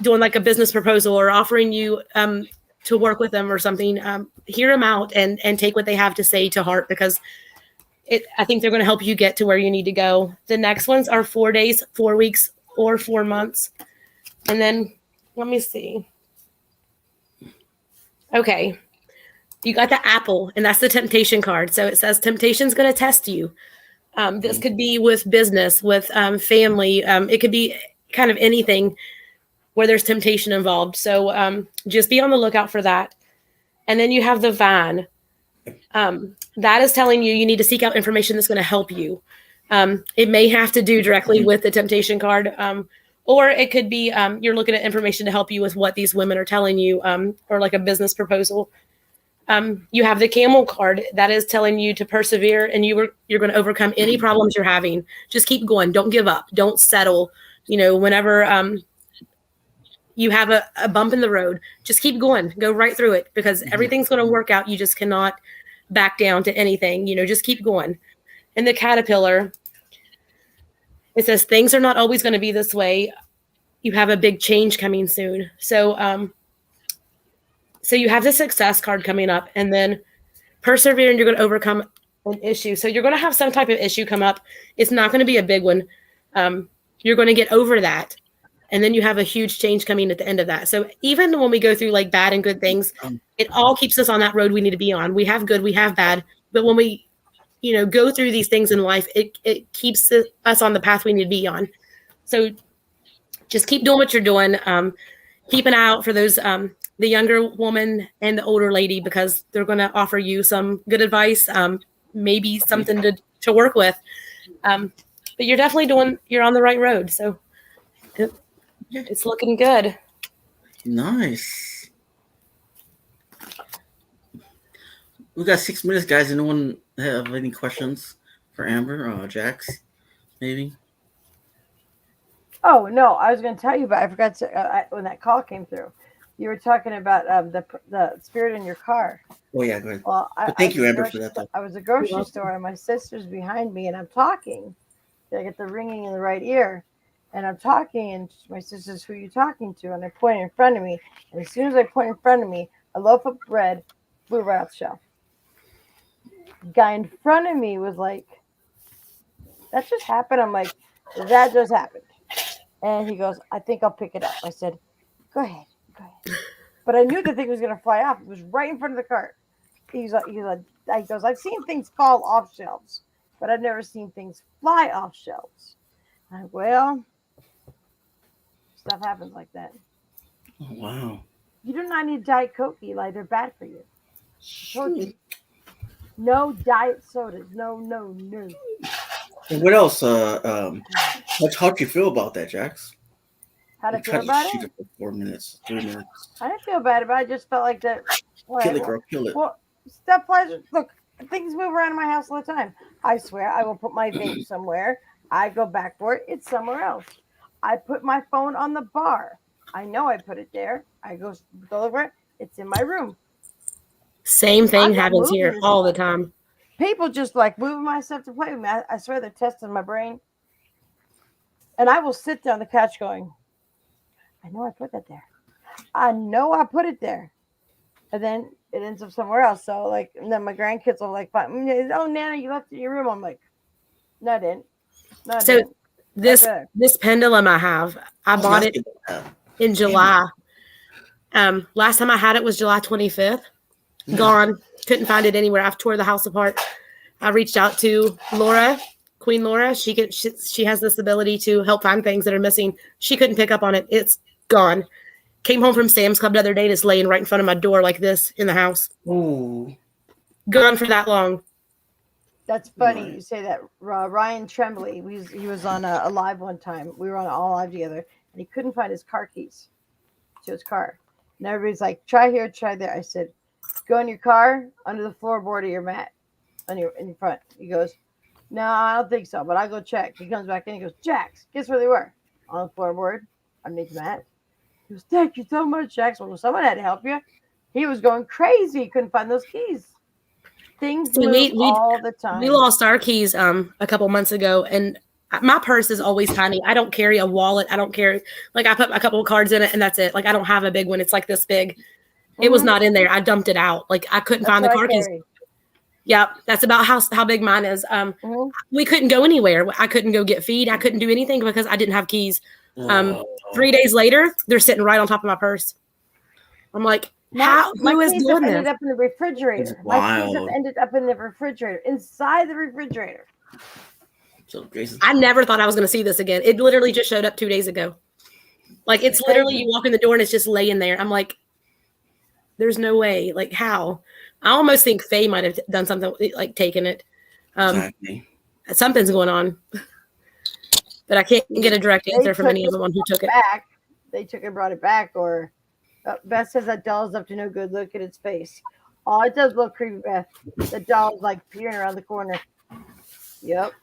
C: doing like a business proposal or offering you to work with them or something, hear them out and take what they have to say to heart, because I think they're going to help you get to where you need to go. The next ones are 4 days, 4 weeks, or 4 months. And then let me see. Okay. You got the apple, and that's the temptation card. So it says temptation's going to test you. This could be with business, with family. It could be kind of anything where there's temptation involved. So just be on the lookout for that. And then you have the vine. That is telling you need to seek out information that's going to help you. It may have to do directly with the temptation card, or it could be you're looking at information to help you with what these women are telling you, or like a business proposal. You have the camel card that is telling you to persevere, and you're going to overcome any problems you're having. Just keep going. Don't give up. Don't settle. Whenever you have a bump in the road, just keep going. Go right through it, because everything's going to work out. You just cannot back down to anything. Just keep going. And the caterpillar, it says things are not always going to be this way. You have a big change coming soon. So you have the success card coming up, and then persevere, and you're going to overcome an issue. So you're going to have some type of issue come up. It's not going to be a big one. You're going to get over that. And then you have a huge change coming at the end of that. So even when we go through like bad and good things, it all keeps us on that road we need to be on. We have good, we have bad. But when we, go through these things in life, it keeps us on the path we need to be on. So just keep doing what you're doing. Keep an eye out for those, the younger woman and the older lady, because they're going to offer you some good advice, maybe something to work with. But you're definitely you're on the right road. So it's looking good.
A: Nice. We got 6 minutes, guys. Anyone have any questions for Amber? Jax, maybe?
B: Oh, no. I was going to tell you, but I forgot to, when that call came through. You were talking about the spirit in your car.
A: Oh, yeah, go ahead.
B: Well,
A: thank you, Amber, for that.
B: I was at the grocery store, and my sister's behind me, and I'm talking. I get the ringing in the right ear. And I'm talking, and my sister says, "Who are you talking to?" And I point in front of me. And as soon as I point in front of me, a loaf of bread flew right off the shelf. The guy in front of me was like, "That just happened." I'm like, "That just happened." And he goes, "I think I'll pick it up." I said, Go ahead. But I knew the thing was going to fly off. It was right in front of the cart. He goes, "I've seen things fall off shelves, but I've never seen things fly off shelves." I'm like, well, stuff happens like that.
A: Oh, wow.
B: You do not need Diet Coke, Eli. They're bad for you. I told you. No diet sodas. No.
A: And what else? How'd you feel about that, Jax?
B: How to feel about it?
A: For 4 minutes, 3 minutes.
B: I didn't feel bad about it. I just felt like that.
A: Kill it, girl. Kill it.
B: Well, stuff flies. Look, things move around in my house all the time. I swear, I will put my vape somewhere. I go back for it. It's somewhere else. I put my phone on the bar. I know I put it there. I go look for it. It's in my room.
C: Same thing happens here all the time.
B: People just like moving my stuff to play with me. I swear they're testing my brain. And I will sit down on the couch going, I know I put that there. I know I put it there. And then it ends up somewhere else. So, like, and then my grandkids will like, oh, Nana, you left it in your room. I'm like, no, I didn't. No, I didn't.
C: This pendulum I bought it in July. Last time I had it was July 25th. Gone. Couldn't find it anywhere. I've tore the house apart. I reached out to Laura, Queen Laura. She has this ability to help find things that are missing. She couldn't pick up on it. It's gone. Came home from Sam's Club the other day and it's laying right in front of my door like this in the house.
A: Ooh.
C: Gone for that long.
B: That's funny you say that. Ryan Tremblay, he was on a live one time. We were on all live together, and he couldn't find his car keys to his car. And everybody's like, try here, try there. I said, go in your car, under the floorboard of your mat, in your front. He goes, no, I don't think so, but I'll go check. He comes back in, he goes, Jax, guess where they were? On the floorboard, underneath the mat. He goes, thank you so much, Jax. Well, someone had to help you. He was going crazy. He couldn't find those keys. Things move all the time.
C: We lost our keys a couple months ago, and my purse is always tiny. I don't carry a wallet. I don't carry, like, I put a couple of cards in it, and that's it. Like, I don't have a big one. It's like this big. It was not in there. I dumped it out. Like, I couldn't find the car keys. Yep, that's about how big mine is. We couldn't go anywhere. I couldn't go get feed. I couldn't do anything because I didn't have keys. 3 days later, they're sitting right on top of my purse. I'm like, who is doing this?
B: Ended up in the refrigerator. My keys have ended up in the refrigerator, inside the refrigerator.
A: So Jason,
C: I never thought I was going to see this again. It literally just showed up 2 days ago. Like, it's literally, you walk in the door and it's just laying there. I'm like, there's no way. Like, how? I almost think Faye might have done something, like taken it.
A: Exactly.
C: Something's going on. But I can't get a direct answer from any of the one who took it.
B: They took and brought it back, or Beth says that doll's up to no good. Look at its face. Oh, it does look creepy, Beth. The doll's like peering around the corner. Yep.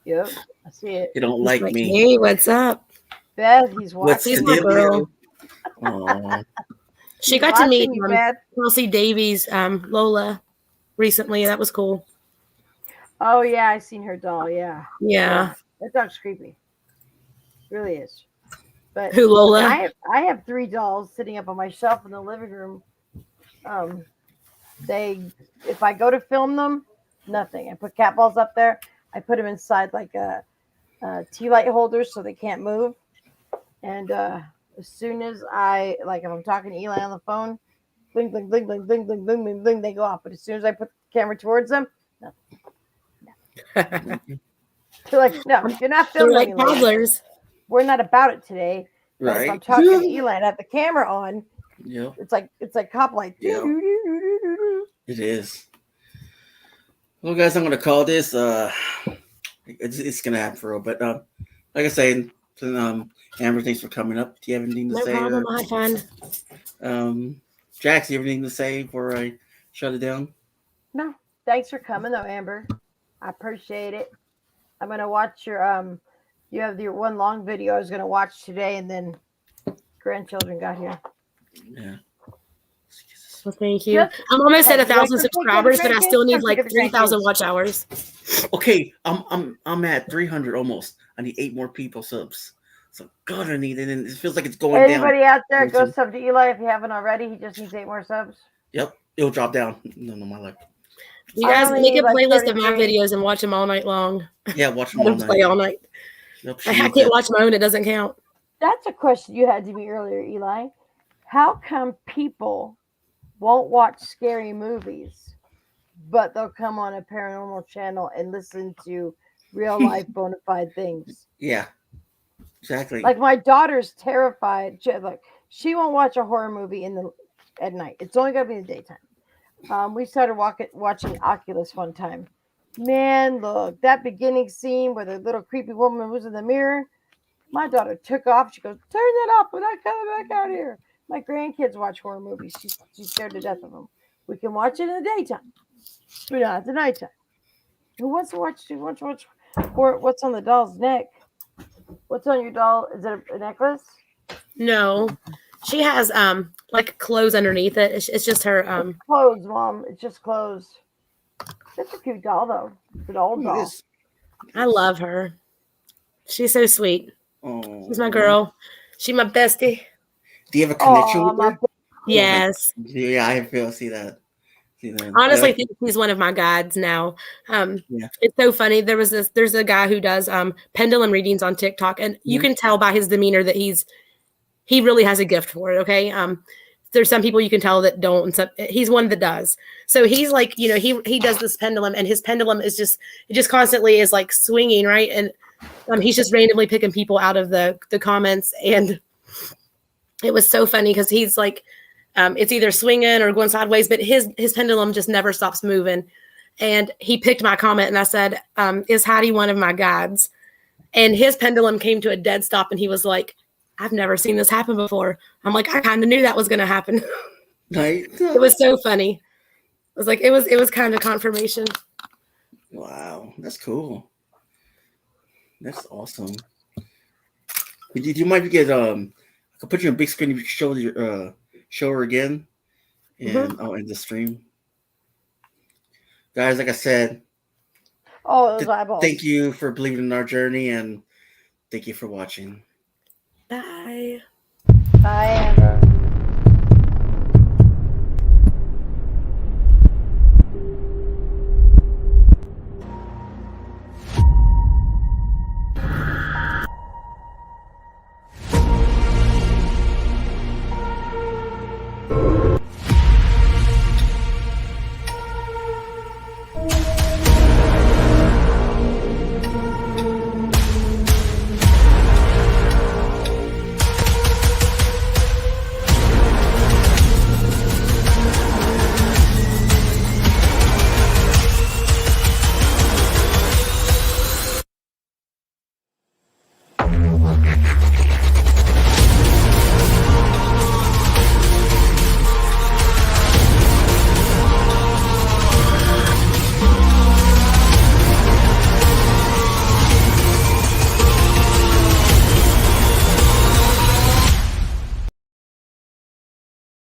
B: I see it.
A: You don't like me.
C: Hey, what's up?
B: Beth, he's watching.
C: My girl. She got to meet Kelsey Davies, Lola, recently. That was cool.
B: Oh, yeah, I seen her doll. Yeah. That dog's creepy. It really is. But
C: who, Lola?
B: I have 3 dolls sitting up on my shelf in the living room. If I go to film them, nothing. I put cat balls up there. I put them inside like a tea light holders so they can't move. And as soon as if I'm talking to Eli on the phone, bling, bling, bling, bling, bling, bling, bling, bling, bling, they go off. But as soon as I put the camera towards them, nothing. They're like, no, you're not filming.
C: They're like toddlers.
B: We're not about it today.
A: Right.
B: If I'm talking to Eli and I have the camera on, it's like cop light.
A: Yep. It is. Well, guys, I'm gonna call this. It's gonna happen for real. But like I said, Amber, thanks for coming up. Do you have anything to say?
C: No problem. I had fun.
A: Jax, do you have anything to say before I shut it down?
B: No. Thanks for coming, though, Amber. I appreciate it. I'm gonna watch your you have your one long video I was gonna watch today, and then grandchildren got here.
A: Yeah.
C: Well, thank you. I'm almost at 1,000 subscribers, but I still need like 3,000 watch hours.
A: Okay, I'm at 300 almost. I need 8 more people subs. So God, I need it, and it feels like it's going down.
B: Anybody out there, go sub to Eli if you haven't already. He just needs 8 more subs.
A: Yep, it'll drop down. No, my life.
C: You guys make a playlist of my videos and watch them all night long.
A: Yeah, watch them all night.
C: Play all night.
A: Yep,
C: I can't watch my own. It doesn't count.
B: That's a question you had to me earlier, Eli. How come people won't watch scary movies, but they'll come on a paranormal channel and listen to real life bona fide things?
A: Yeah, exactly.
B: Like my daughter's terrified. She won't watch a horror movie at night. It's only gonna be in the daytime. We started watching Oculus one time. Man, look, that beginning scene where the little creepy woman was in the mirror. My daughter took off. She goes, turn that off. We're not coming back out here. My grandkids watch horror movies. She's scared to death of them. We can watch it in the daytime, but not at the nighttime. Who wants to watch? Who wants to watch? Or what's on the doll's neck? What's on your doll? Is it a necklace?
C: No, she has like clothes underneath it. It's just her
B: It's clothes, Mom. It's just clothes. It's a cute doll, though. It's an old doll.
C: I love her. She's so sweet.
A: Oh.
C: She's my girl. She's my bestie.
A: Do you have a connection with her?
C: Yes.
A: Yeah, I feel see that.
C: Honestly, I think he's one of my guides now. It's so funny. There's a guy who does pendulum readings on TikTok, and you can tell by his demeanor that he really has a gift for it. Okay. There's some people you can tell that don't, and he's one that does. So he's like, he does this pendulum, and his pendulum is just constantly is like swinging, right? And he's just randomly picking people out of the comments, and it was so funny because he's like, it's either swinging or going sideways, but his pendulum just never stops moving. And he picked my comment, and I said, "Is Heidi one of my guides?" And his pendulum came to a dead stop, and he was like, "I've never seen this happen before." I'm like, I kind of knew that was going to happen.
A: Right.
C: It was so funny. It was like, it was kind of confirmation.
A: Wow. That's cool. That's awesome. You might get, I could put you on big screen if you could show her again and in the stream. Guys, like I said,
B: those eyeballs.
A: Thank you for believing in our journey, and thank you for watching.
C: Bye.
B: Bye, Amber.